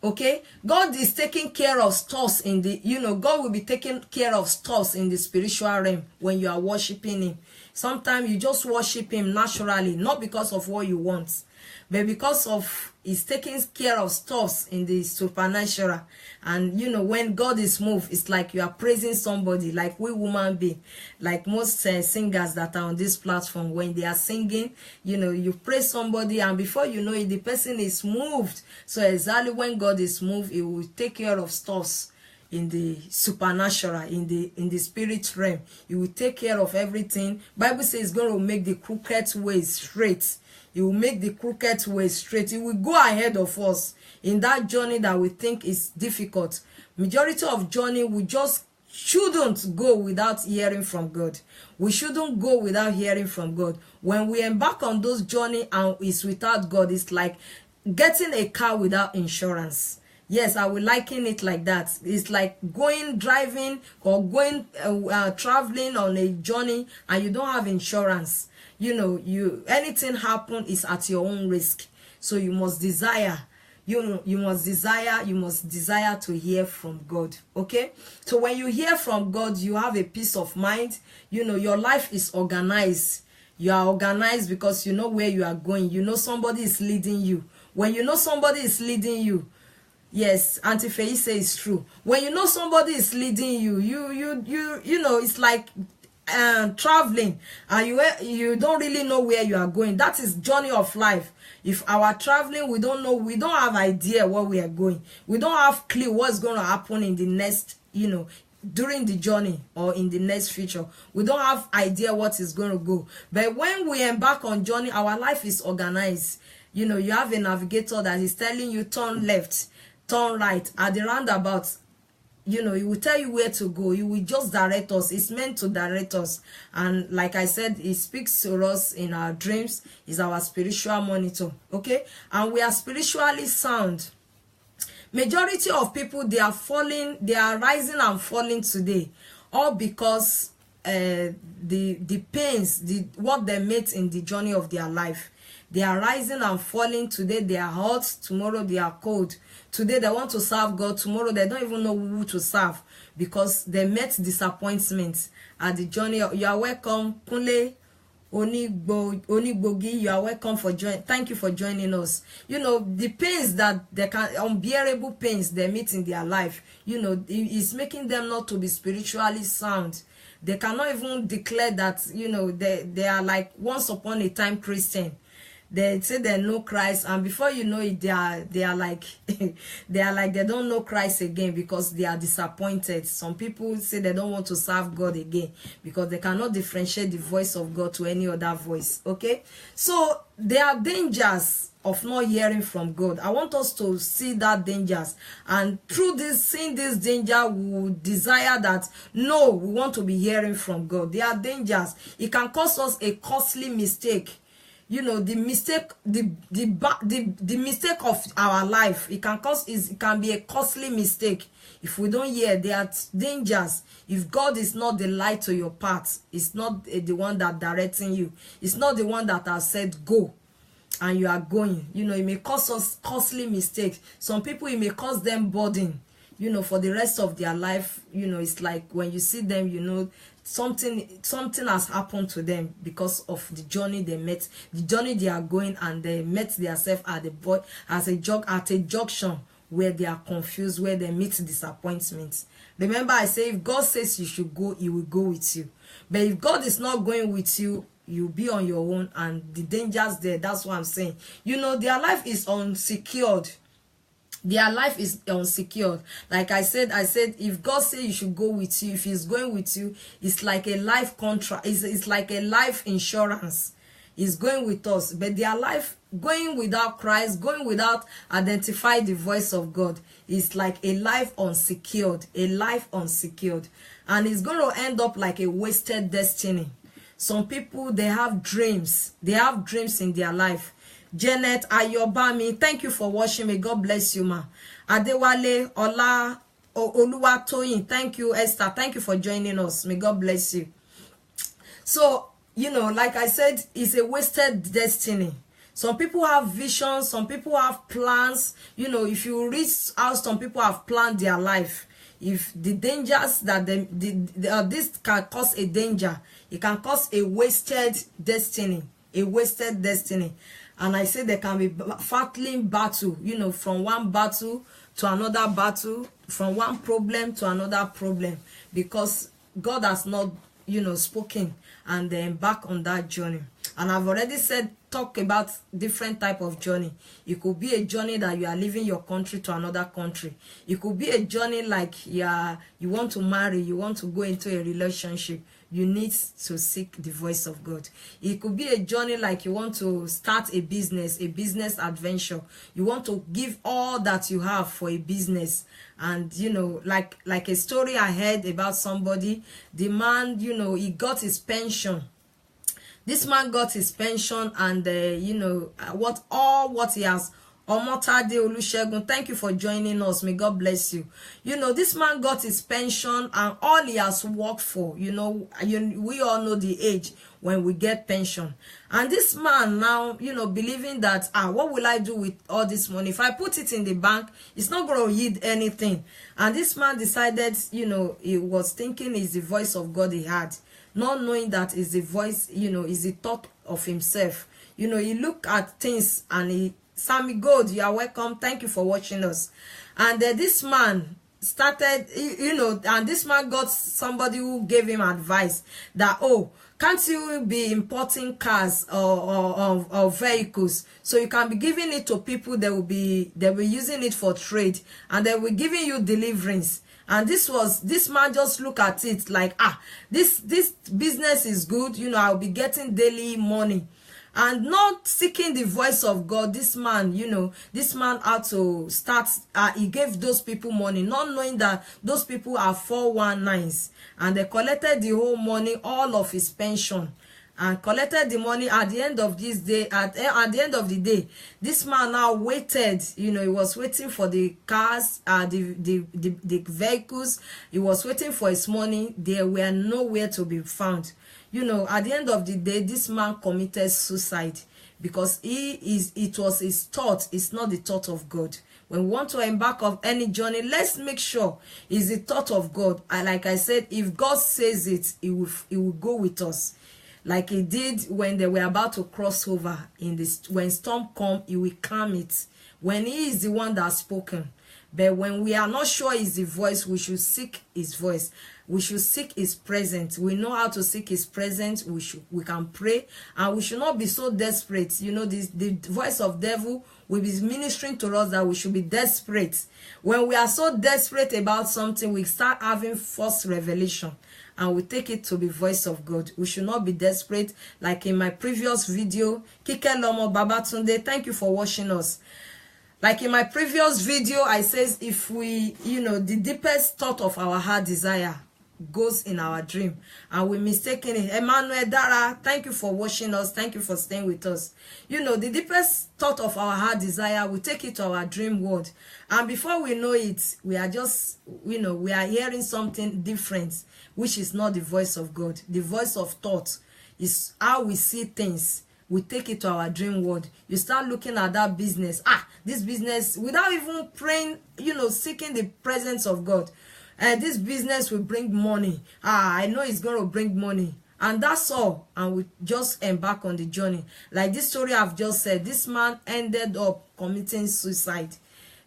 Okay, God is taking care of stuff in the, God will be taking care of stuff in the spiritual realm when you are worshiping him. Sometimes you just worship him naturally, not because of what you want, but because of he's taking care of stuff in the supernatural. And when God is moved, it's like you are praising somebody, like we women be, like most singers that are on this platform. When they are singing, you praise somebody, and before you know it, the person is moved. So exactly when God is moved, he will take care of stuff in the supernatural, in the spirit realm. He will take care of everything. Bible says he's going to make the crooked ways straight. He will make the crooked way straight. He will go ahead of us in that journey that we think is difficult. Majority of journey, we just shouldn't go without hearing from God. We shouldn't go without hearing from God. When we embark on those journey and it's without God, it's like getting a car without insurance. Yes, I will liken it like that. It's like driving or going traveling on a journey and you don't have insurance. Anything happen is at your own risk. So you must desire, you must desire to hear from God. Okay? So when you hear from God, you have a peace of mind. Your life is organized. You are organized because you know where you are going. Somebody is leading you. When you know somebody is leading you, yes, Auntie Faye says it's true. When you know somebody is leading you, it's like traveling, and you don't really know where you are going. That is journey of life. If our traveling, we don't have idea where we are going. We don't have clue what's going to happen in the next, during the journey or in the next future. We don't have idea what is going to go. But when we embark on journey, our life is organized. You have a navigator that is telling you turn left, turn right at the roundabout. He will tell you where to go. He will just direct us. It's meant to direct us. And like I said, he speaks to us in our dreams. He's our spiritual monitor. Okay? And we are spiritually sound. Majority of people, they are rising and falling today. All because the pains, what they met in the journey of their life. They are rising and falling. Today they are hot, tomorrow they are cold. Today they want to serve God, tomorrow they don't even know who to serve because they met disappointment at the journey. You are welcome, Kunle Onigbogi. You are welcome for joining. Thank you for joining us. The pains that they can, unbearable pains they meet in their life, it's making them not to be spiritually sound. They cannot even declare that, they are like once upon a time Christian. They say they know Christ, and before you know it, they are like they don't know Christ again because they are disappointed. Some people say they don't want to serve God again because they cannot differentiate the voice of God to any other voice. Okay, so there are dangers of not hearing from God. I want us to see that dangers, and through seeing this danger, we will desire that no, we want to be hearing from God. There are dangers. It can cause us a costly mistake. you know, the mistake, the mistake of our life, it can be a costly mistake. If we don't hear, there are dangers. If God is not the light to your path, it's not the one that directing you, it's not the one that has said go, and you are going, you know, it may cause us costly mistakes. Some people, it may cause them burden, you know, for the rest of their life. You know, it's like when you see them, you know, something has happened to them because of the journey they met, the journey they are going, and they met themselves at a junction where they are confused, where they meet disappointments. Remember, I say, if God says you should go, he will go with you. But if God is not going with you, you'll be on your own, and the dangers there. That's what I'm saying. You know, their life is unsecured. Their life is unsecured. Like I said, if God says you should go with you, if he's going with you, it's like a life contract. It's like a life insurance. He's going with us. But their life, going without Christ, going without identify the voice of God, is like a life unsecured. A life unsecured. And it's going to end up like a wasted destiny. Some people, they have dreams. They have dreams in their life. Janet Ayobami, thank you for watching me. God bless you, ma. Adewale Ola Oluwatoyin, thank you. Esther, thank you for joining us. May God bless you. So, you know, like I said, it's a wasted destiny. Some people have visions. Some people have plans. You know, if you read how some people have planned their life, if the dangers that this can cause a danger, it can cause a wasted destiny. A wasted destiny. And I say there can be battling battle, you know, from one battle to another battle, from one problem to another problem, because God has not, you know, spoken and then embark on that journey. And I've already said, talk about different type of journey. It could be a journey that you are leaving your country to another country. It could be a journey like you want to marry, you want to go into a relationship. You need to seek the voice of God. It could be a journey like you want to start a business adventure. You want to give all that you have for a business. And, you know, like a story I heard about somebody, the man, you know, he got his pension. This man got his pension, and, you know, what he has. Omotade Olusegun, thank you for joining us. May God bless you. You know, this man got his pension, and all he has worked for, you know, we all know the age when we get pension. And this man now, you know, believing that, what will I do with all this money? If I put it in the bank, it's not going to yield anything. And this man decided, you know, he was thinking it's the voice of God he had, not knowing that it's the voice, you know, is the thought of himself. You know, he looked at things and Sammy Gold, you are welcome. Thank you for watching us. And this man started, you know, and this man got somebody who gave him advice that, oh, can't you be importing cars or vehicles, so you can be giving it to people that will be using it for trade, and they will giving you deliverance. And this man just look at it like, this business is good, you know, I'll be getting daily money. And not seeking the voice of God, this man, you know, this man had to start, he gave those people money, not knowing that those people are 419s. And they collected the whole money, all of his pension, and collected the money. At the end of this day, at the end of the day, this man now waited, you know, he was waiting for the cars, the vehicles, he was waiting for his money. They were nowhere to be found. You know, at the end of the day, this man committed suicide because it was his thought. It's not the thought of God. When we want to embark on any journey, let's make sure it's the thought of God. And like I said, if God says it, he will go with us. Like he did when they were about to cross over in this. When storm come, he will calm it. When he is the one that has spoken. But when we are not sure it's the voice, we should seek his voice. We should seek his presence. We know how to seek his presence. We can pray, and we should not be so desperate. You know, the voice of devil will be ministering to us that we should be desperate. When we are so desperate about something, we start having false revelation, and we take it to be voice of God. We should not be desperate. Like in my previous video, Kike Lomo Babatunde, thank you for watching us. Like in my previous video, I says if we, you know, the deepest thought of our heart desire, goes in our dream and we mistaken it. Emmanuel Dara, thank you for watching us. Thank you for staying with us. You know, the deepest thought of our heart desire, we take it to our dream world. And before we know it, we are just, you know, we are hearing something different, which is not the voice of God. The voice of thought is how we see things. We take it to our dream world. You start looking at that business. This business, without even praying, you know, seeking the presence of God. This business will bring money. I know it's going to bring money. And that's all. And we just embark on the journey. Like this story I've just said, this man ended up committing suicide.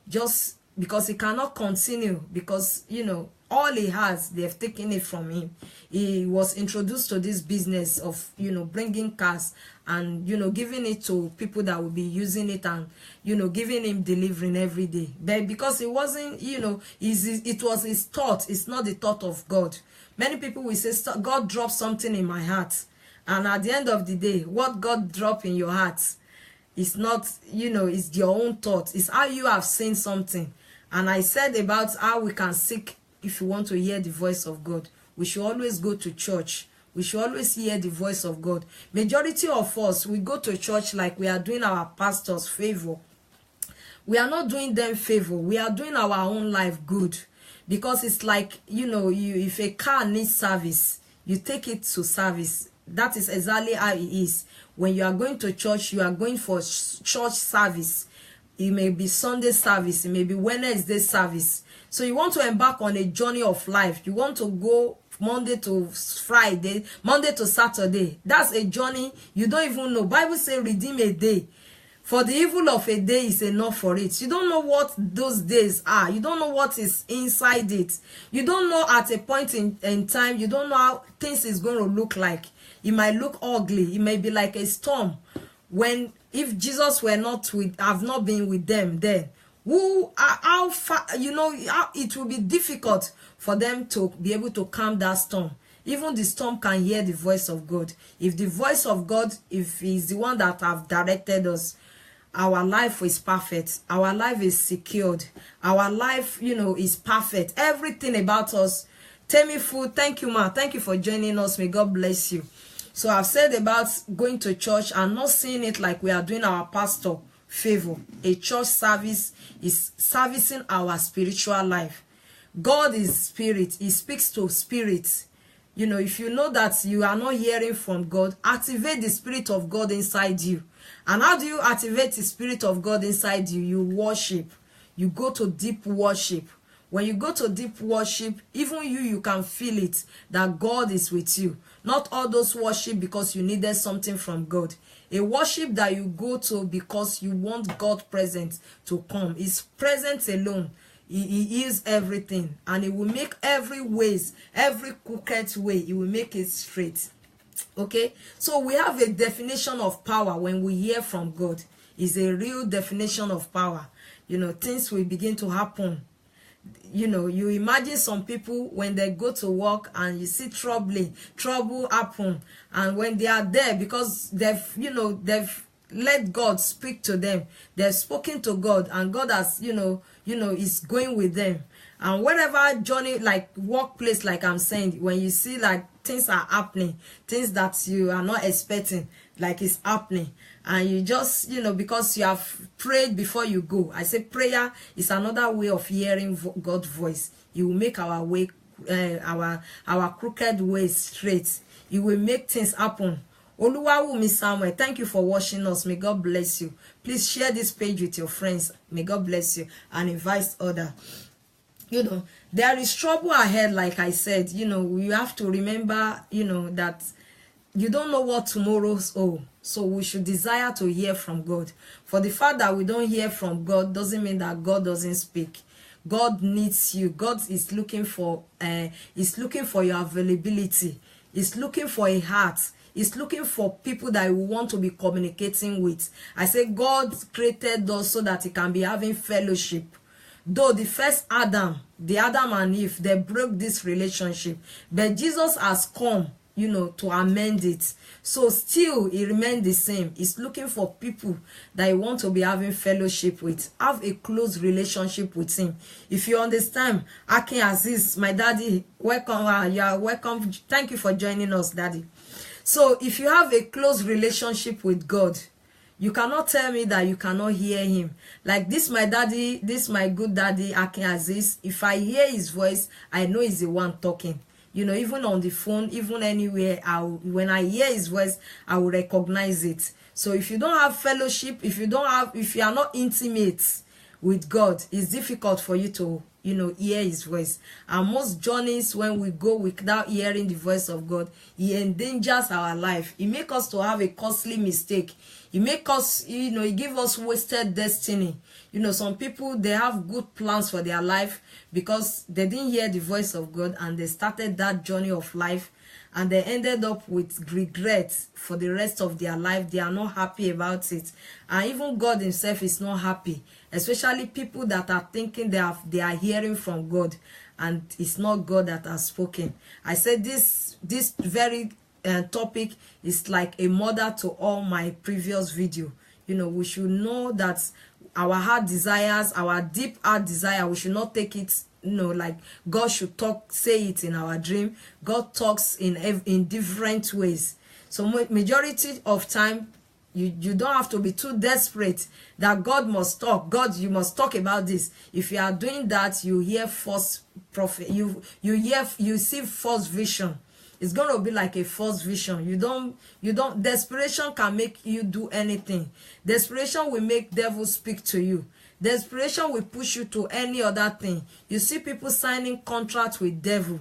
Just because he cannot continue. Because, you know, all he has, they've taken it from him. He was introduced to this business of, you know, bringing cars and, you know, giving it to people that will be using it and, you know, giving him delivering every day. But because it wasn't, you know, it was his thought. It's not the thought of God. Many people will say, God dropped something in my heart. And at the end of the day, what God dropped in your heart is not, you know, it's your own thought. It's how you have seen something. And I said about how we can seek. If you want to hear the voice of God, we should always go to church. We should always hear the voice of God. Majority of us, we go to church like we are doing our pastors favor. We are not doing them favor. We are doing our own life good. Because it's like, you know, if a car needs service, you take it to service. That is exactly how it is. When you are going to church, you are going for church service. It may be Sunday service. It may be Wednesday service. So you want to embark on a journey of life. You want to go Monday to Friday, Monday to Saturday. That's a journey you don't even know. Bible says redeem a day. For the evil of a day is enough for it. You don't know what those days are. You don't know what is inside it. You don't know at a point in time. You don't know how things is going to look like. It might look ugly. It may be like a storm. When if Jesus were not with, have not been with them then, how far, you know, how it will be difficult for them to be able to calm that storm. Even the storm can hear the voice of God. If the voice of God, if he's the one that have directed us, our life is perfect. Our life is secured. Our life, you know, is perfect. Everything about us. Temi Food, thank you, ma. Thank you for joining us. May God bless you. So I've said about going to church and not seeing it like we are doing our pastor favor. A church service is servicing our spiritual life. God is spirit. He speaks to spirits. You know, if you know that you are not hearing from God, activate the spirit of God inside you. And how do you activate the spirit of God inside you? You worship. You go to deep worship. When you go to deep worship, even you can feel it, that God is with you. Not all those worship because you needed something from God. A worship that you go to because you want God present to come. His presence alone. He is everything. And he will make every ways, every crooked way, he will make it straight. Okay? So we have a definition of power when we hear from God. It's a real definition of power. You know, things will begin to happen. You know, you imagine some people when they go to work and you see trouble happen, and when they are there because they've let God speak to them, they've spoken to God, and God has is going with them. And whatever journey, like workplace, like I'm saying, when you see like things are happening, things that you are not expecting, like it's happening, and you just, because you have prayed before you go. I say prayer is another way of hearing God's voice. It will make our way, our crooked ways straight. It will make things happen. Oluwawumi Samuel, thank you for watching us. May God bless you. Please share this page with your friends. May God bless you, and invite others. There is trouble ahead, like I said. You have to remember, that you don't know what tomorrow's hold. So we should desire to hear from God. For the fact that we don't hear from God doesn't mean that God doesn't speak. God needs you. God is looking for your availability. He's looking for a heart. He's looking for people that we want to be communicating with. I say God created us so that he can be having fellowship. Though the first Adam and Eve, they broke this relationship. But Jesus has come, to amend it. So still it remained the same. It's looking for people that you want to be having fellowship with. Have a close relationship with him. If you understand, Akin Aziz, my daddy, welcome. You are welcome. Thank you for joining us, daddy. So if you have a close relationship with God, you cannot tell me that you cannot hear him. Like this, my daddy, this my good daddy, Akin Aziz. If I hear his voice, I know he's the one talking. Even on the phone, even anywhere, when I hear his voice, I will recognize it. So if you don't have fellowship, if you are not intimate with God, it's difficult for you to, hear his voice. And most journeys, when we go without hearing the voice of God, he endangers our life. He makes us to have a costly mistake. He make us, he give us wasted destiny. Some people, they have good plans for their life because they didn't hear the voice of God and they started that journey of life and they ended up with regret for the rest of their life. They are not happy about it. And even God himself is not happy, especially people that are thinking they are hearing from God and it's not God that has spoken. I said this very topic is like a mother to all my previous video. We should know that our heart desires, our deep heart desire, we should not take it, like God should say it in our dream. God talks in different ways. So majority of time, you don't have to be too desperate that God must talk. God, you must talk about this. If you are doing that, you hear false prophet. You see false vision. It's going to be like a false vision. Desperation can make you do anything. Desperation will make devil speak to you. Desperation will push you to any other thing. You see people signing contracts with devil.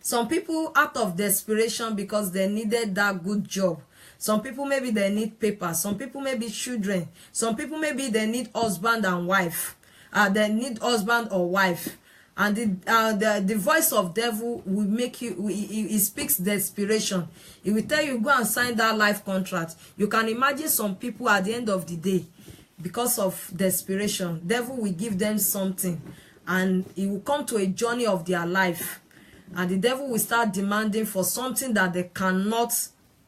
Some people out of desperation because they needed that good job. Some people maybe they need paper. Some people maybe children. Some people maybe they need husband and wife. They need husband or wife. And the voice of devil will make you, he speaks desperation. He will tell you, go and sign that life contract. You can imagine some people at the end of the day, because of desperation, devil will give them something and it will come to a journey of their life. And the devil will start demanding for something that they cannot,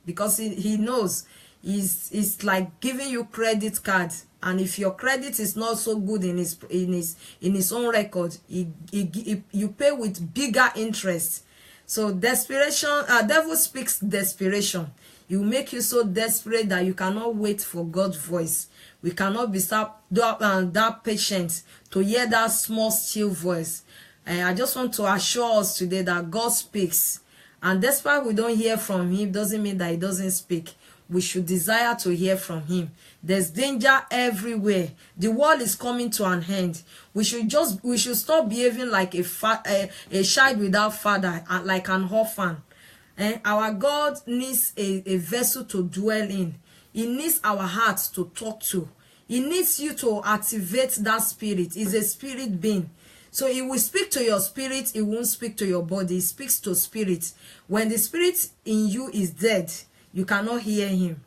because he knows it's like giving you credit card. And if your credit is not so good in his own record, you pay with bigger interest. So desperation, devil speaks desperation. He will make you so desperate that you cannot wait for God's voice. We cannot be that patient to hear that small still voice. I just want to assure us today that God speaks. And despite we don't hear from him, doesn't mean that he doesn't speak. We should desire to hear from him. There's danger everywhere. The world is coming to an end. We should stop behaving like a child without father, like an orphan. Our God needs a vessel to dwell in. He needs our hearts to talk to. He needs you to activate that spirit. He's a spirit being. So he will speak to your spirit. He won't speak to your body. He speaks to spirit. When the spirit in you is dead, you cannot hear him.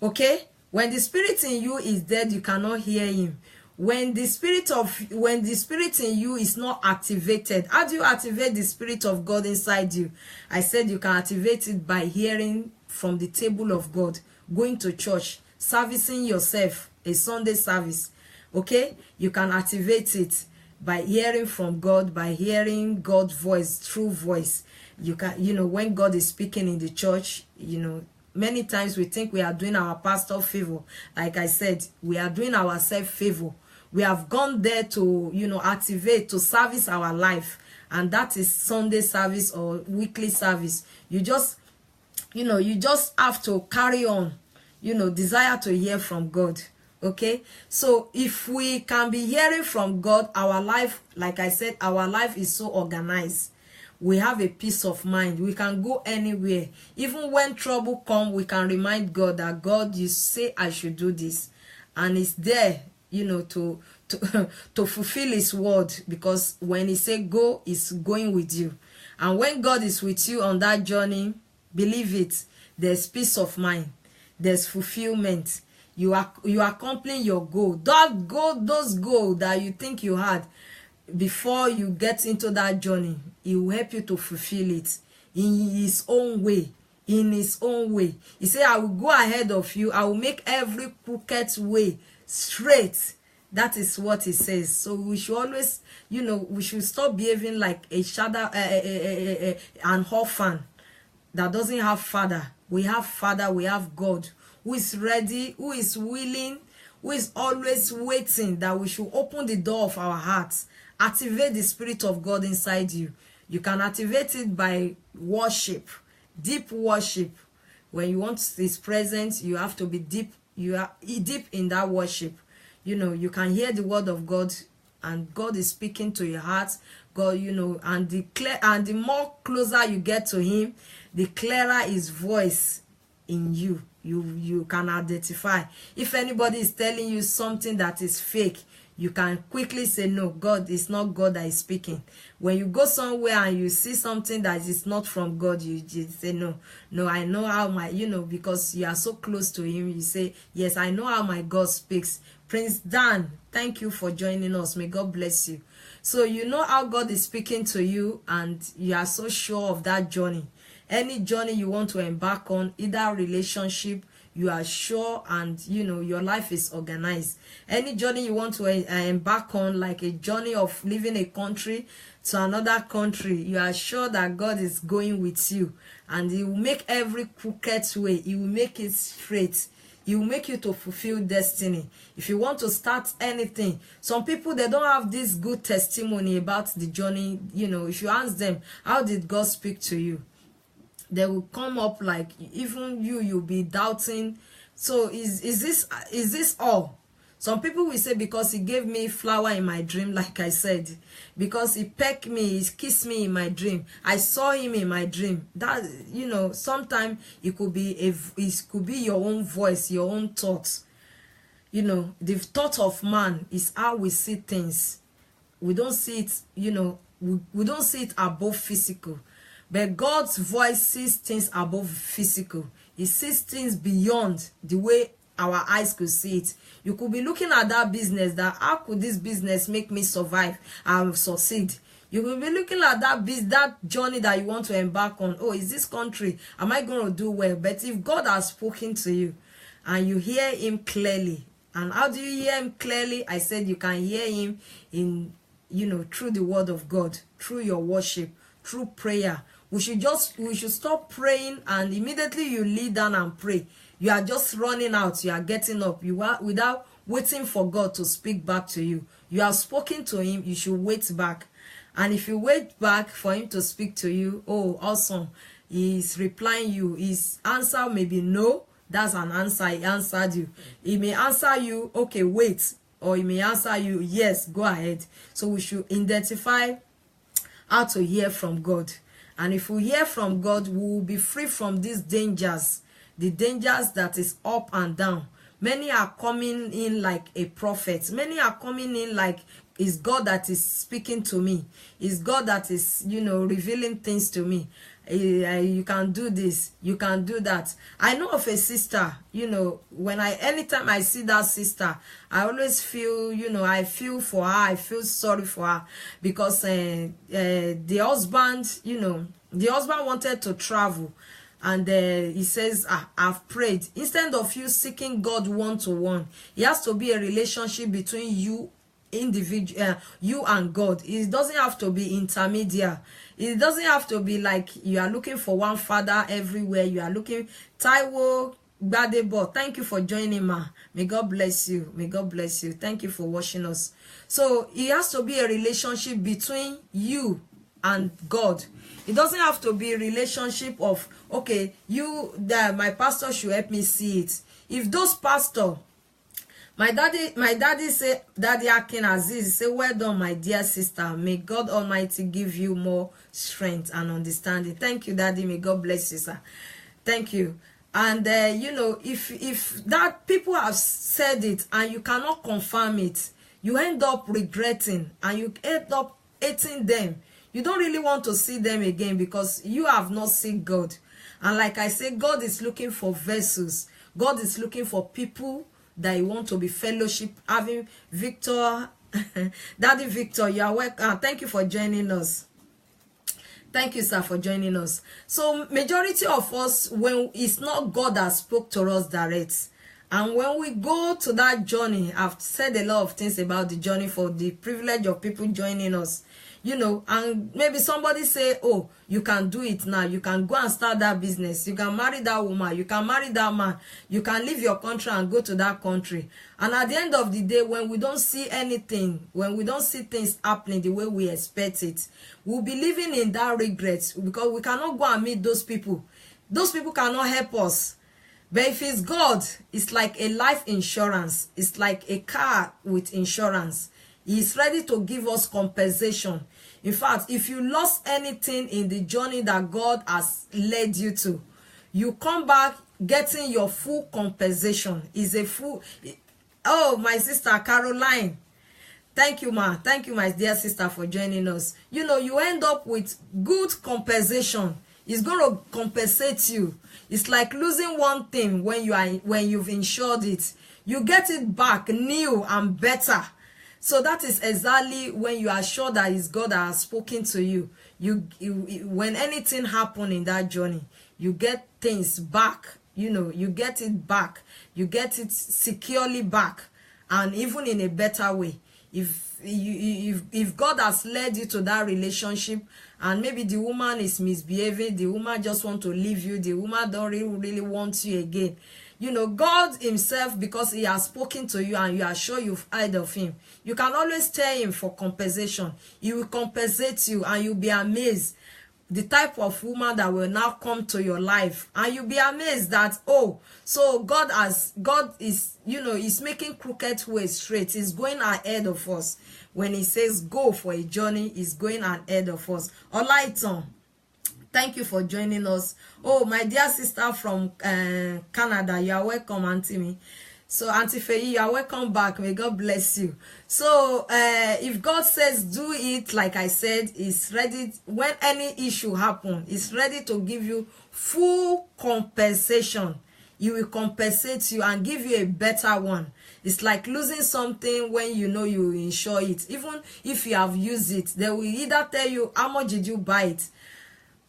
Okay? When the spirit in you is dead, you cannot hear him. When the spirit in you is not activated, how do you activate the spirit of God inside you? I said you can activate it by hearing from the table of God, going to church, servicing yourself, a Sunday service. Okay? You can activate it by hearing from God, by hearing God's voice, true voice. You can, when God is speaking in the church, many times we think we are doing our pastor favor. Like I said, we are doing ourselves favor. We have gone there to, activate, to service our life. And that is Sunday service or weekly service. You just have to carry on, desire to hear from God. Okay? So if we can be hearing from God, our life, like I said, our life is so organized. We have a peace of mind. We can go anywhere. Even when trouble comes, we can remind God that, God, you say I should do this. And it's there, to fulfill his word. Because when he say go, he's going with you. And when God is with you on that journey, believe it, there's peace of mind. There's fulfillment. You are accomplishing your goal. Those goals that you think you had, before you get into that journey, it will help you to fulfill it. in his own way. In his own way. He said, I will go ahead of you. I will make every crooked way straight. That is what he says. So we should always, we should stop behaving like a shadow, an orphan that doesn't have father. We have father, we have God, who is ready, who is willing, who is always waiting that we should open the door of our hearts. Activate the Spirit of God inside you. You can activate it by worship, deep worship. When you want his presence, you have to be deep. You are deep in that worship. You can hear the word of God, and God is speaking to your heart. God, and the more closer you get to him, the clearer his voice in you. You can identify. If anybody is telling you something that is fake, you can quickly say, no, God is not God that is speaking. When you go somewhere and you see something that is not from God, you just say, no, I know how my, because you are so close to him, you say, yes, I know how my God speaks. Prince Dan, thank you for joining us. May God bless you. So you know how God is speaking to you, and you are so sure of that journey. Any journey you want to embark on, either relationship, you are sure, and your life is organized. Any journey you want to embark on, like a journey of leaving a country to another country, you are sure that God is going with you, and he will make every crooked way, he will make it straight. He will make you to fulfill destiny. If you want to start anything, some people, they don't have this good testimony about the journey. If you ask them, how did God speak to you? They will come up like, even you'll be doubting. So is this all? Some people will say, because he gave me flower in my dream, like I said, because he pecked me, he kissed me in my dream, I saw him in my dream. That, sometimes it could be your own voice, your own thoughts. The thought of man is how we see things. We don't see it, we don't see it above physical. But God's voice sees things above physical. He sees things beyond the way our eyes could see it. You could be looking at that business, that how could this business make me survive and succeed? You could be looking at that journey that you want to embark on. Oh, is this country, am I going to do well? But if God has spoken to you and you hear him clearly, and how do you hear him clearly? I said you can hear him in, through the word of God, through your worship, through prayer. We should stop praying, and immediately you lay down and pray, you are just running out, you are getting up, without waiting for God to speak back to you. You have spoken to him, you should wait back. And if you wait back for him to speak to you, oh, awesome, he's replying you. His answer may be no, that's an answer, he answered you. He may answer you, okay, wait, or he may answer you, yes, go ahead. So we should identify how to hear from God. And if we hear from God, we will be free from these dangers, the dangers that is up and down. Many are coming in like a prophet. Many are coming in like, it's God that is speaking to me. It's God that is, revealing things to me. You can do this, you can do that. I know of a sister, anytime I see that sister, I always feel, I feel for her, I feel sorry for her, because the husband, the husband wanted to travel, and he says, I've prayed. Instead of you seeking God one-to-one, it has to be a relationship between you you and God. It doesn't have to be intermediate. It doesn't have to be like you are looking for one father everywhere. You are looking. Taiwo Gbadebo, thank you for joining, ma. May God bless you. May God bless you. Thank you for watching us. So it has to be a relationship between you and God. It doesn't have to be a relationship of, okay, my pastor should help me see it. If those pastors, my daddy say, Daddy Akin Aziz say, well done, my dear sister. May God Almighty give you more strength and understanding. Thank you, Daddy. May God bless you, sir. Thank you. And if that people have said it and you cannot confirm it, you end up regretting and you end up hating them. You don't really want to see them again because you have not seen God. And like I say, God is looking for vessels. God is looking for people that you want to be fellowship having. Victor, Daddy Victor, you are welcome. Thank you for joining us. Thank you, sir, for joining us. So majority of us, when it's not God that spoke to us direct, and when we go to that journey, I've said a lot of things about the journey for the privilege of people joining us, you know, and maybe somebody say, oh, you can do it now, you can go and start that business, you can marry that woman, you can marry that man, you can leave your country and go to that country. And at the end of the day, when we don't see anything, when we don't see things happening the way we expect it, we'll be living in that regret, because we cannot go and meet those people. Those people cannot help us. But if it's God, it's like a life insurance. It's like a car with insurance. He's ready to give us compensation. In fact, if you lost anything in the journey that God has led you to, you come back getting your full compensation. Is a full... Oh, my sister Caroline. Thank you, ma. Thank you, my dear sister, for joining us. You know, you end up with good compensation. It's going to compensate you. It's like losing one thing when you've insured it. You get it back new and better. So that is exactly when you are sure that it's God that has spoken to you. When anything happen in that journey, you get things back. You know, you get it back. You get it securely back, and even in a better way. If God has led you to that relationship, and maybe the woman is misbehaving, the woman just want to leave you, the woman don't really want you again, you know, God himself, because he has spoken to you and you are sure you've heard of him, you can always tell him for compensation. He will compensate you, and you'll be amazed the type of woman that will now come to your life, and you'll be amazed that, oh, so God is, you know, he's making crooked ways straight. He's going ahead of us. When he says go for a journey, he's going ahead of us. Olaiton, thank you for joining us. Oh, my dear sister from Canada, you are welcome, Auntie Me. So, Auntie Faye, you are welcome back. May God bless you. So, if God says do it, like I said, he's ready. When any issue happen, he's ready to give you full compensation. He will compensate you and give you a better one. It's like losing something when you know you insure it. Even if you have used it, they will either tell you, how much did you buy it?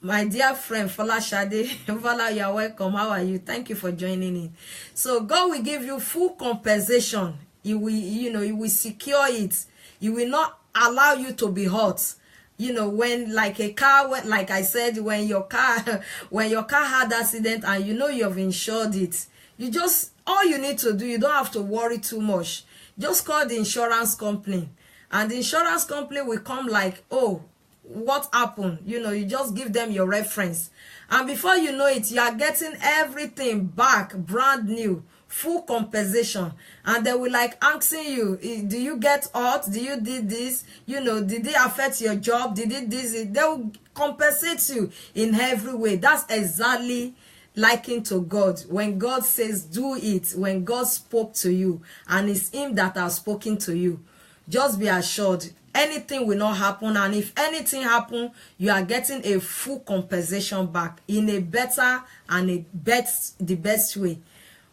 My dear friend, Fola Shade, Fola, you are welcome. How are you? Thank you for joining in. So God will give you full compensation. He will, you know, he will secure it. He will not allow you to be hurt. You know, when like a car, like I said, when your car had accident and you know you have insured it, you just, all you need to do, you don't have to worry too much. Just call the insurance company, and the insurance company will come like, oh, what happened? You know, you just give them your reference, and before you know it, you are getting everything back, brand new, full compensation. And they will like asking you, do you get hurt? Do you did this? You know, did it affect your job? Did it this? They will compensate you in every way. That's exactly likened to God. When God says do it, when God spoke to you, and it's him that has spoken to you, just be assured anything will not happen. And if anything happen, you are getting a full compensation back in a better and the best way.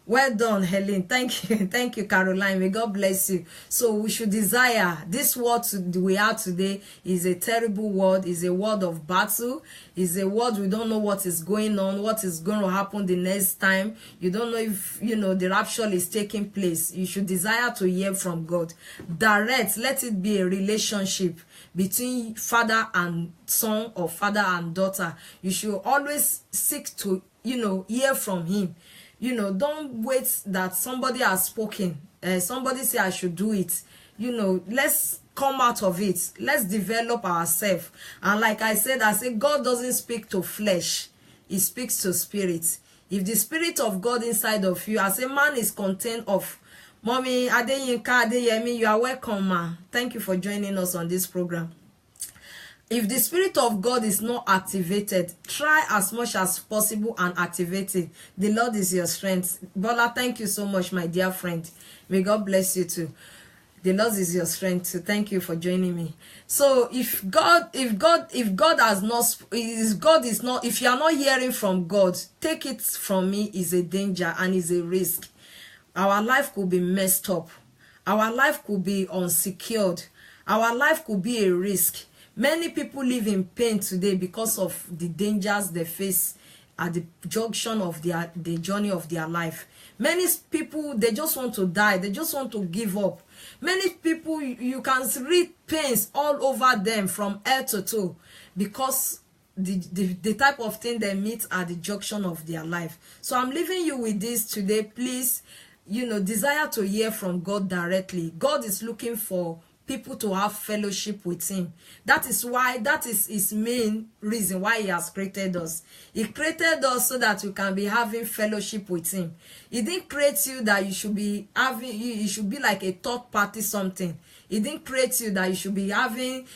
Well done, Helen. Thank you. Thank you, Caroline. May God bless you. So we should desire. This word we are today is a terrible word, is a word of battle, is a word we don't know what is going on, what is going to happen the next time. You don't know if, you know, the rapture is taking place. You should desire to hear from God. Direct, let it be a relationship between father and son or father and daughter. You should always seek to, you know, hear from him. You know, don't wait that somebody has spoken. Somebody say I should do it. You know, let's come out of it. Let's develop ourselves. And like I said, God doesn't speak to flesh. He speaks to spirit. If the spirit of God inside of you, as a man is contained of Mommy Adeyinka Adeyemi, you are welcome, ma. Thank you for joining us on this program. If the spirit of God is not activated, try as much as possible and activate it. The Lord is your strength. Bola, thank you so much, my dear friend. May God bless you too. The Lord is your strength too. Thank you for joining me. So if you are not hearing from God, take it from me, is a danger and is a risk. Our life could be messed up. Our life could be unsecured. Our life could be a risk. Many people live in pain today because of the dangers they face at the junction of the journey of their life. Many people, they just want to die. They just want to give up. Many people, you can read pains all over them from head to toe because the type of thing they meet at the junction of their life. So I'm leaving you with this today. Please, desire to hear from God directly. God is looking for people to have fellowship with him. That is his main reason why he has created us. He created us so that we can be having fellowship with him. He didn't create you that you should be having, you should be like a third party something. He didn't create you that you should be having,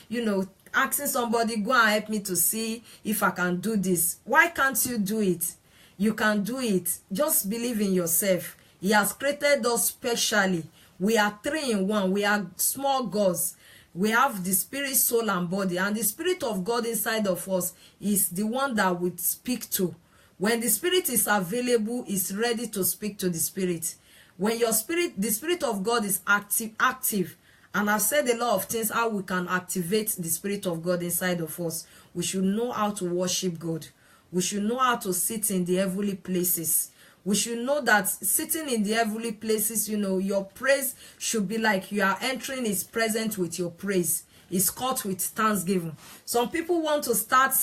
asking somebody, go and help me to see if I can do this. Why can't you do it? You can do it. Just believe in yourself. He has created us specially. We are 3 in 1. We are small gods. We have the spirit, soul, and body. And the spirit of God inside of us is the one that we speak to. When the spirit is available, it's ready to speak to the spirit. When your spirit, the spirit of God is active. And I've said a lot of things how we can activate the spirit of God inside of us. We should know how to worship God. We should know how to sit in the heavenly places. We should know that sitting in the heavenly places, your praise should be like you are entering his presence with your praise. It's caught with thanksgiving. Some people want to start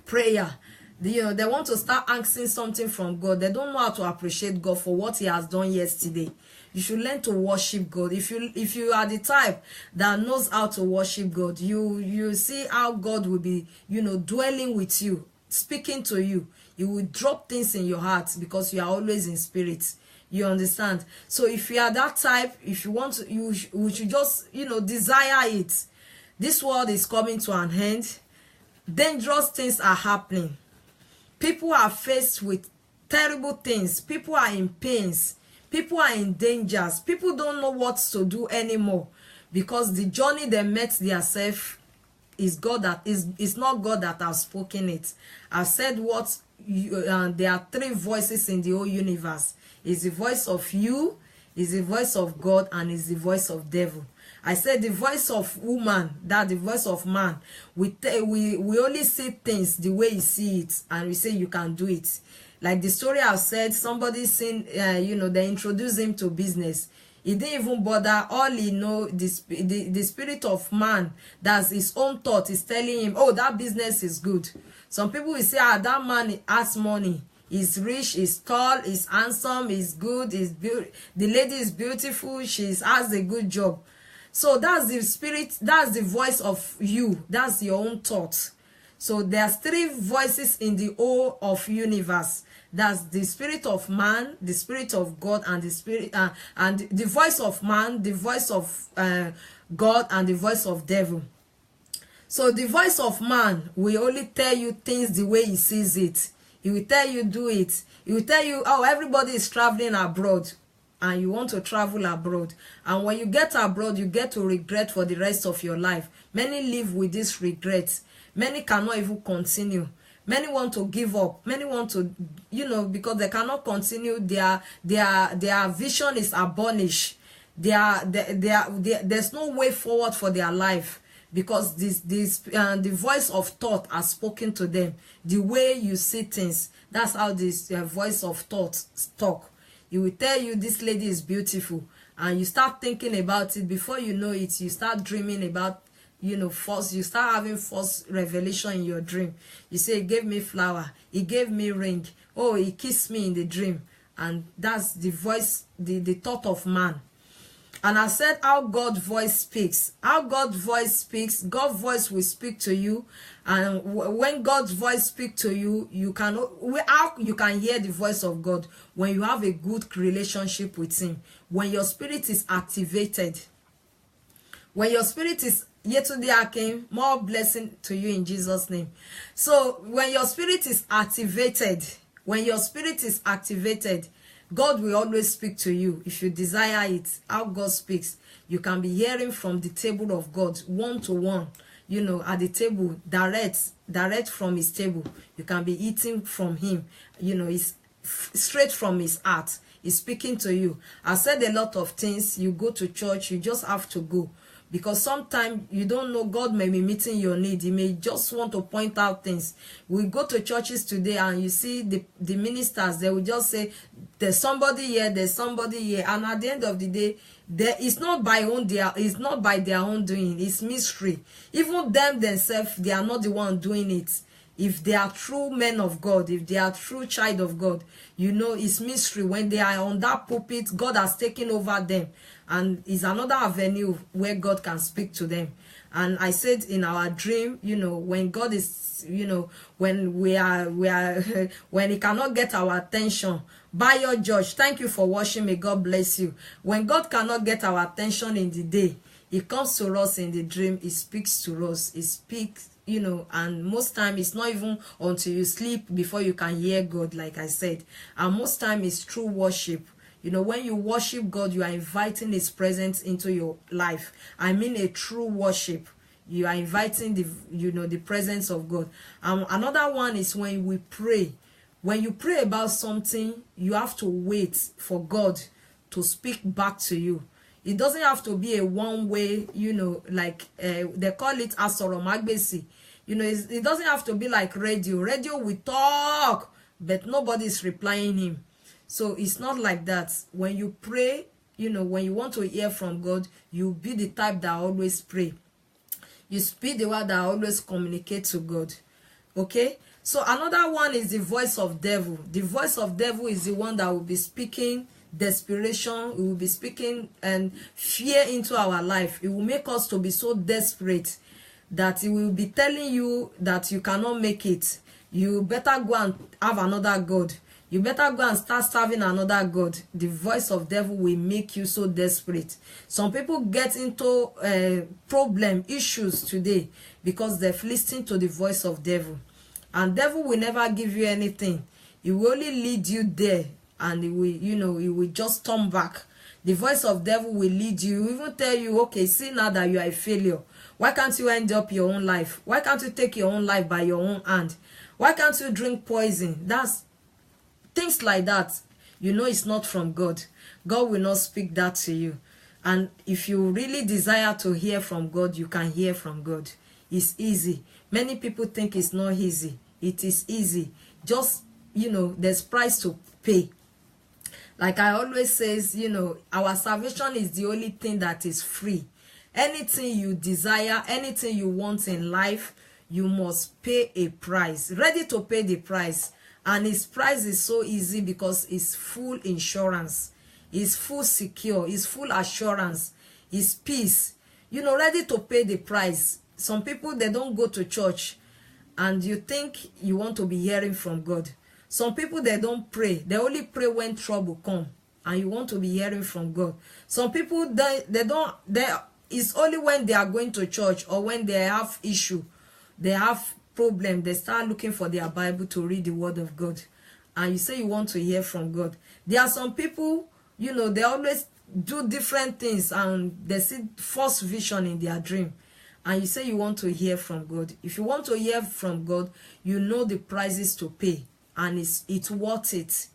prayer. They want to start asking something from God. They don't know how to appreciate God for what he has done yesterday. You should learn to worship God. If you are the type that knows how to worship God, you see how God will be, dwelling with you, speaking to you. You will drop things in your heart because you are always in spirit. You understand? So if you are that type, if you want to, you should just, desire it. This world is coming to an end. Dangerous things are happening. People are faced with terrible things. People are in pains. People are in dangers. People don't know what to do anymore because the journey they met themselves is God that is not God that has spoken it. I've said what there are 3 voices in the whole universe. It's the voice of you, it's the voice of God, and it's the voice of devil. I said the voice of woman, that the voice of man. We only see things the way you see it, and we say you can do it. Like the story I've said, somebody seen, they introduced him to business. He didn't even bother. All he know, the spirit of man, that's his own thought, is telling him, oh, that business is good. Some people will say, that man has money. He's rich, he's tall, he's handsome, he's good, the lady is beautiful, she has a good job. So that's the spirit, that's the voice of you. That's your own thought. So there's 3 voices in the whole of universe. That's the spirit of man, the spirit of God, and the spirit and the voice of man, the voice of God, and the voice of devil. So the voice of man will only tell you things the way he sees it. He will tell you do it. He will tell you, oh, everybody is traveling abroad, and you want to travel abroad. And when you get abroad, you get to regret for the rest of your life. Many live with this regret. Many cannot even continue. Many want to give up. Many want to, because they cannot continue. Their vision is abolished. There's no way forward for their life because the voice of thought has spoken to them. The way you see things, that's how this voice of thought talk. He will tell you this lady is beautiful, and you start thinking about it. Before you know it, you start dreaming about, you start having false revelation in your dream. You say, he gave me flower, he gave me ring, oh, he kissed me in the dream. And that's the voice, the thought of man. And I said how God's voice speaks. How God's voice speaks, God's voice will speak to you. And when God's voice speaks to you, how you can hear the voice of God? When you have a good relationship with him. When your spirit is activated. When your spirit is, yesterday I came, more blessing to you in Jesus' name. So when your spirit is activated, God will always speak to you. If you desire it, how God speaks, you can be hearing from the table of God, one-to-one, at the table, direct from his table. You can be eating from him. It's straight from his heart. He's speaking to you. I said a lot of things. You go to church, you just have to go. because sometimes you don't know, God may be meeting your need. He may just want to point out things. We go to churches today and you see the ministers, they will just say there's somebody here, there's somebody here, and at the end of the day, it's not by their own doing. It's mystery. Even them themselves, they are not the one doing it. If they are true men of God, if they are true child of God, you know, it's mystery. When they are on that pulpit, God has taken over them, and is another avenue where God can speak to them. And I said in our dream, you know, when God is, you know, when we are when he cannot get our attention, by your George, thank you for watching. May God bless you. When God cannot get our attention in the day, he comes to us in the dream. He speaks to us. He speaks, you know, and most time it's not even until you sleep before you can hear God, like I said. And most time it's true worship. You know, when you worship God, you are inviting his presence into your life. I mean a true worship. You are inviting the presence of God. Another one is when we pray. When you pray about something, you have to wait for God to speak back to you. It doesn't have to be a one-way, you know, like they call it asoromagbesi. You know, it doesn't have to be like radio. Radio, we talk, but nobody's replying him. So it's not like that. When you pray, you know, when you want to hear from God, you be the type that always pray. You speak the word that always communicate to God. Okay? So another one is the voice of devil. The voice of devil is the one that will be speaking desperation. It will be speaking and fear into our life. It will make us to be so desperate that it will be telling you that you cannot make it. You better go and have another God. You better go and start serving another God. The voice of devil will make you so desperate. Some people get into issues today because they've listened to the voice of devil. And devil will never give you anything. He will only lead you there, and he will, you know, he will just turn back. The voice of devil will lead you, even tell you, okay, see now that you are a failure. Why can't you end up your own life? Why can't you take your own life by your own hand? Why can't you drink poison? That's things like that. You know it's not from God. God will not speak that to you. And if you really desire to hear from God, you can hear from God. It's easy. Many people think it's not easy. It is easy. Just, you know, there's price to pay. Like I always says, you know, our salvation is the only thing that is free. Anything you desire, anything you want in life, you must pay a price. Ready to pay the price. And his price is so easy because it's full insurance. It's full secure. It's full assurance. It's peace. You know, ready to pay the price. Some people, they don't go to church, and you think you want to be hearing from God. Some people, they don't pray. They only pray when trouble come, and you want to be hearing from God. Some people, it's only when they are going to church or when they have issue, they have problem, they start looking for their Bible to read the word of God. And you say you want to hear from God. There are some people, you know, they always do different things, and they see false vision in their dream. And you say you want to hear from God. If you want to hear from God, you know the prices to pay. And it's worth it.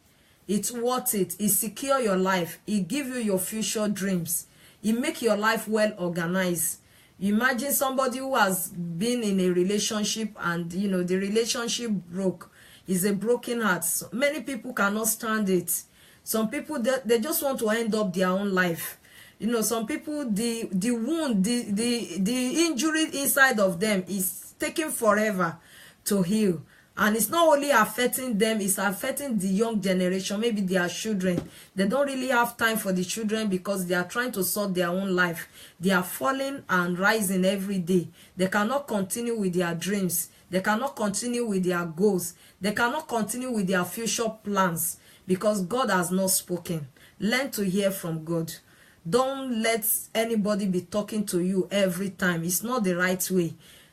It's worth it. It secure your life. It give you your future dreams. It make your life well organized. Imagine somebody who has been in a relationship and, you know, the relationship broke. It's a broken heart. So many people cannot stand it. Some people, they just want to end up their own life. You know, some people, the wound, the injury inside of them is taking forever to heal. And it's not only affecting them, it's affecting the young generation, maybe their children. They don't really have time for the children because they are trying to sort their own life. They are falling and rising every day. They cannot continue with their dreams. They cannot continue with their goals. They cannot continue with their future plans because God has not spoken. Learn to hear from God. Don't let anybody be talking to you every time. It's not the right way.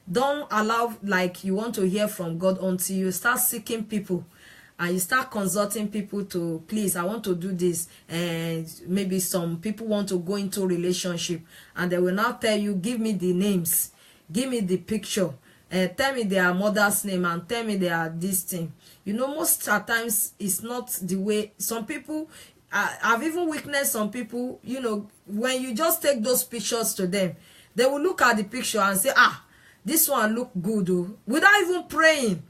Don't allow, like, you want to hear from God until you start seeking people and you start consulting people to, please, I want to do this. And maybe some people want to go into relationship and they will now tell you, give me the names, give me the picture, tell me their mother's name and tell me their this thing. You know, most times it's not the way. Some people, I've even witnessed some people, you know, when you just take those pictures to them, They will look at the picture and say, ah, this one look good, oh, without even praying.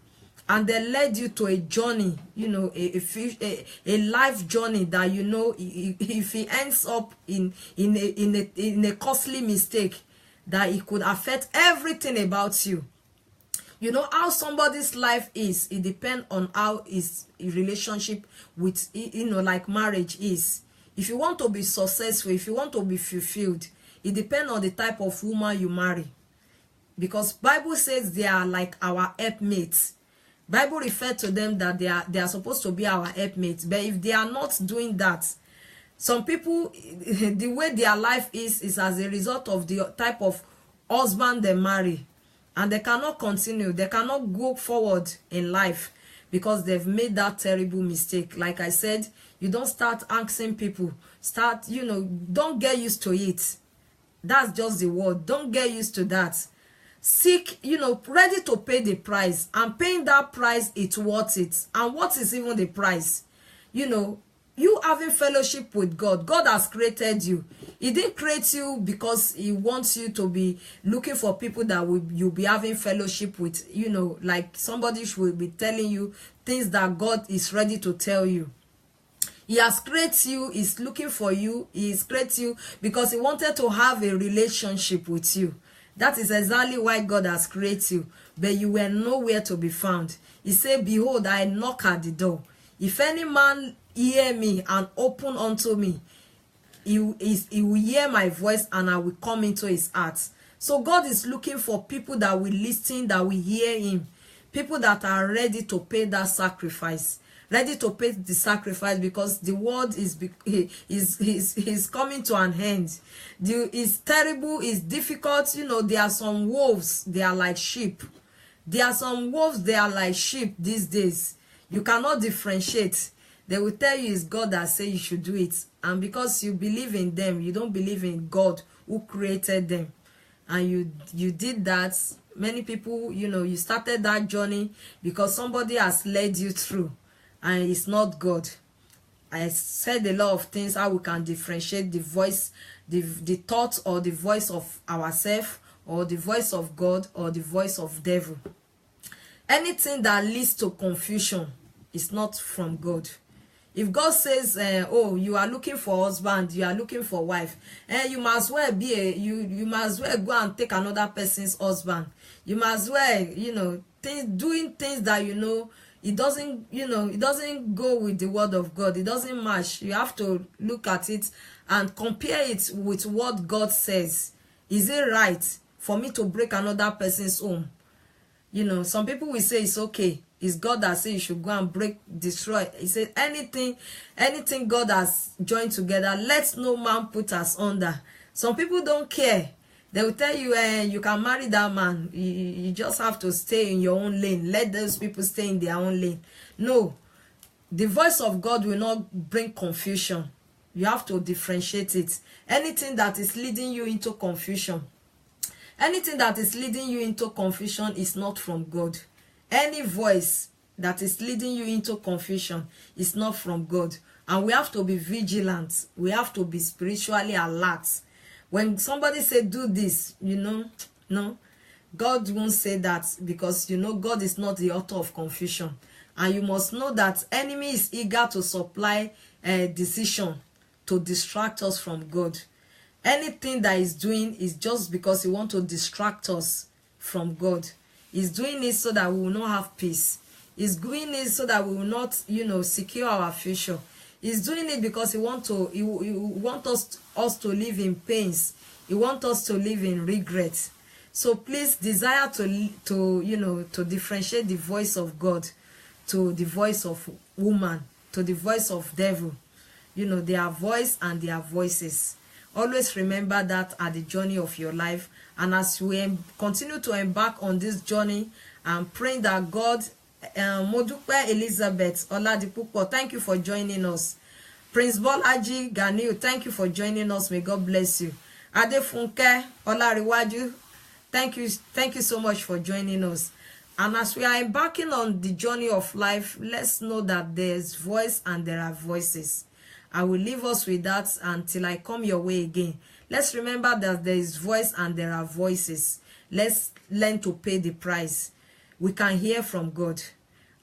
And they led you to a journey, you know, a life journey that, you know, if it ends up in a costly mistake, that it could affect everything about you. You know how somebody's life is, it depends on how his relationship with, you know, like marriage is. If you want to be successful, if you want to be fulfilled, it depends on the type of woman you marry. Because Bible says they are like our helpmates. Bible refers to them that they are supposed to be our helpmates. But if they are not doing that, some people, the way their life is as a result of the type of husband they marry. And they cannot continue. They cannot go forward in life because they've made that terrible mistake. Like I said, you don't start asking people. Start, you know, don't get used to it. That's just the word. Don't get used to that. Seek, you know, ready to pay the price. And paying that price, it's worth it. And what is even the price? You know, you having fellowship with God. God has created you. He didn't create you because he wants you to be looking for people that you'll be having fellowship with. You know, like somebody should be telling you things that God is ready to tell you. He has created you. He's looking for you. He has created you because he wanted to have a relationship with you. That is exactly why God has created you. But you were nowhere to be found. He said, behold, I knock at the door. If any man hear me and open unto me, he will hear my voice and I will come into his heart. So God is looking for people that will listen, that will hear him. People that are ready to pay that sacrifice. Ready to pay the sacrifice because the world is coming to an end. It's terrible, it's difficult. You know, there are some wolves, they are like sheep. There are some wolves, they are like sheep these days. You cannot differentiate. They will tell you it's God that say you should do it. And because you believe in them, you don't believe in God who created them. And you did that. Many people, you know, you started that journey because somebody has led you through. And it's not God. I said a lot of things, how we can differentiate the voice, the thought or the voice of ourselves, or the voice of God, or the voice of devil. Anything that leads to confusion is not from God. If God says, oh, you are looking for husband, you are looking for wife, you must well be you must well go and take another person's husband. You must well, you know, doing things that, you know, it doesn't, you know, it doesn't go with the word of God. It doesn't match. You have to look at it and compare it with what God says. Is it right for me to break another person's home? You know, some people will say it's okay. It's God that says you should go and destroy. He said anything God has joined together, let no man put us under. Some people don't care. They will tell you, you can marry that man. You just have to stay in your own lane. Let those people stay in their own lane. No. The voice of God will not bring confusion. You have to differentiate it. Anything that is leading you into confusion, anything that is leading you into confusion is not from God. Any voice that is leading you into confusion is not from God. And we have to be vigilant. We have to be spiritually alert. When somebody say do this, you know, no, God won't say that because, you know, God is not the author of confusion. And you must know that enemy is eager to supply a decision to distract us from God. Anything that he's doing is just because he wants to distract us from God. He's doing it so that we will not have peace. He's doing it so that we will not, you know, secure our future. He's doing it because he wants us to live in pains. He wants us to live in regret. So please desire to you know, to differentiate the voice of God to the voice of woman, to the voice of devil. You know, their voice and their voices. Always remember that at the journey of your life. And as we continue to embark on this journey, I'm praying that God, Modupe Elizabeth Oladipupo, thank you for joining us. Prince Bolaji Ganiu, thank you for joining us. May God bless you. Adefunke Olariwaju, thank you so much for joining us. And as we are embarking on the journey of life, let's know that there's voice and there are voices. I will leave us with that until I come your way again. Let's remember that there is voice and there are voices. Let's learn to pay the price. We can hear from God,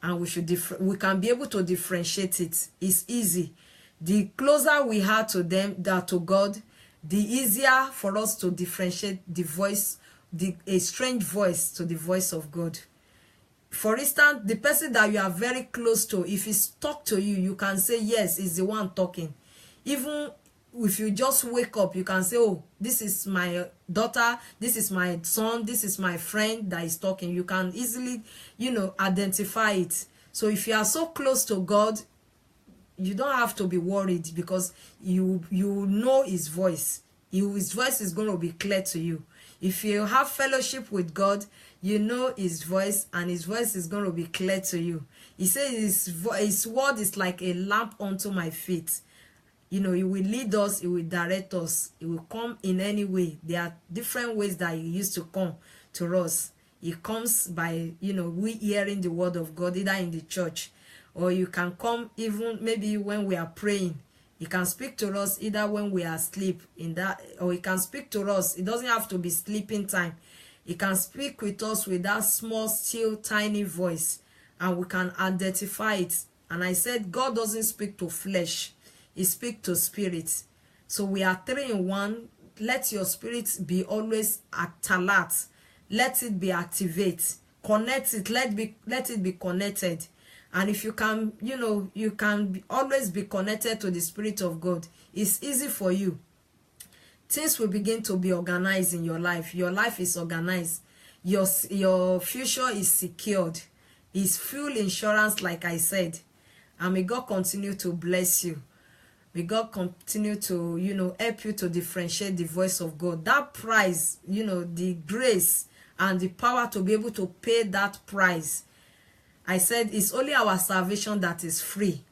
and we can be able to differentiate it. It's easy. The closer we are to them, that to God, the easier for us to differentiate the voice, a strange voice to the voice of God. For instance, the person that you are very close to, if he talk to you, you can say, yes, it's the one talking. Even if you just wake up, you can say, oh, this is my daughter, this is my son, this is my friend that is talking. You can easily, identify it. So if you are so close to God, you don't have to be worried, because you know his voice. His voice is going to be clear to you. If you have fellowship with God, you know his voice, and his voice is going to be clear to you. He says his word is like a lamp unto my feet. He will lead us, he will direct us, he will come in any way. There are different ways that he used to come to us. He comes by, we hearing the word of God, either in the church, or you can come even maybe when we are praying. He can speak to us either when we are asleep, or he can speak to us. It doesn't have to be sleeping time. He can speak with us with that small, still, tiny voice, and we can identify it. And I said, God doesn't speak to flesh. He speaks to spirit. So we are 3 in 1. Let your spirit be always alert. Let it be activated. Connect it. Let it be connected. And if you can, you can always be connected to the Spirit of God. It's easy for you. Things will begin to be organized in your life. Your life is organized. Your future is secured. It's full insurance, like I said. And may God continue to bless you. May God continue to, help you to differentiate the voice of God. That price, the grace and the power to be able to pay that price. I said it's only our salvation that is free.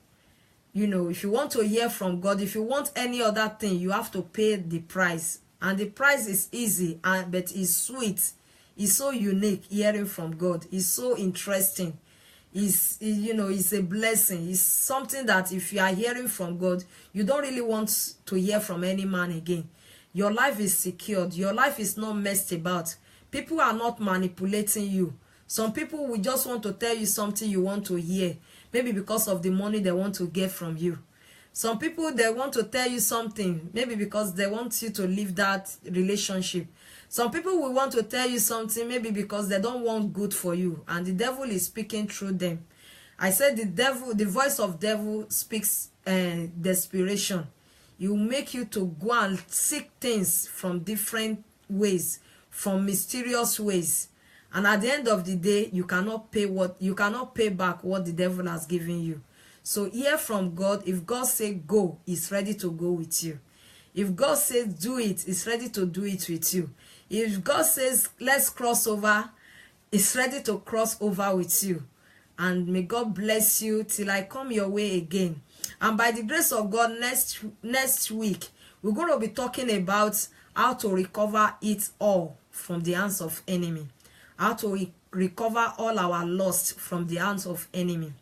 If you want to hear from God, if you want any other thing, you have to pay the price. And the price is easy, but it's sweet. It's so unique, hearing from God. It's so interesting. It's a blessing. It's something that if you are hearing from God, you don't really want to hear from any man again. Your life is secured. Your life is not messed about. People are not manipulating you. Some people will just want to tell you something you want to hear, maybe because of the money they want to get from you. Some people, they want to tell you something, maybe because they want you to leave that relationship. Some people will want to tell you something, maybe because they don't want good for you, and the devil is speaking through them. I said the voice of devil speaks desperation. It will make you to go and seek things from different ways, from mysterious ways. And at the end of the day, you cannot pay back what the devil has given you. So hear from God. If God says go, he's ready to go with you. If God says do it, he's ready to do it with you. If God says let's cross over, he's ready to cross over with you. And may God bless you till I come your way again. And by the grace of God, next week, we're going to be talking about how to recover it all from the hands of enemy. How to recover all our loss from the hands of enemy.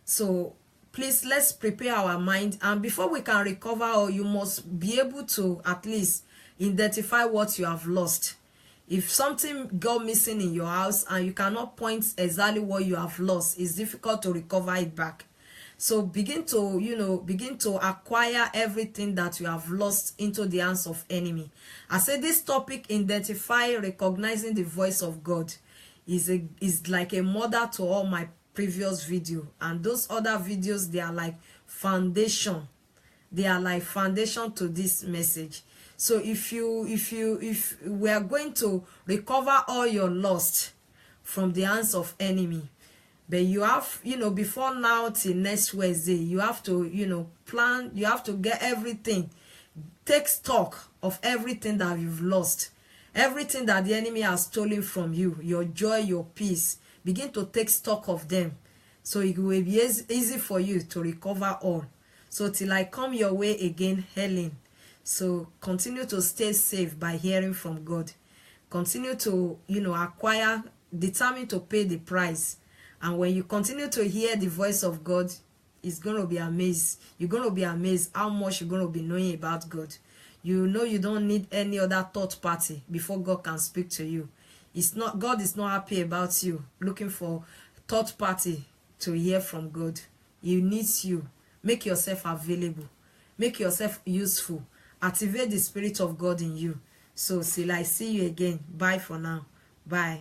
So please, let's prepare our mind. And before we can recover all, you must be able to at least identify what you have lost. If something got missing in your house and you cannot point exactly what you have lost, it's difficult to recover it back. So begin to acquire everything that you have lost into the hands of enemy. I said this topic, identify, recognizing the voice of God, is like a mother to all my previous video. And those other videos, they are like foundation. They are like foundation to this message. So if we are going to recover all your lost from the hands of enemy, but you have, before now till next Wednesday, you have to, plan, you have to get everything. Take stock of everything that you've lost. Everything that the enemy has stolen from you, your joy, your peace. Begin to take stock of them. So it will be easy for you to recover all. So till I come your way again, Helen. So continue to stay safe by hearing from God. Continue to, acquire, determine to pay the price. And when you continue to hear the voice of God, it's going to be amazed. You're going to be amazed how much you're going to be knowing about God. You know you don't need any other third party before God can speak to you. It's not, God is not happy about you looking for third party to hear from God. He needs you. Make yourself available. Make yourself useful. Activate the Spirit of God in you. So till I see you again. Bye for now. Bye.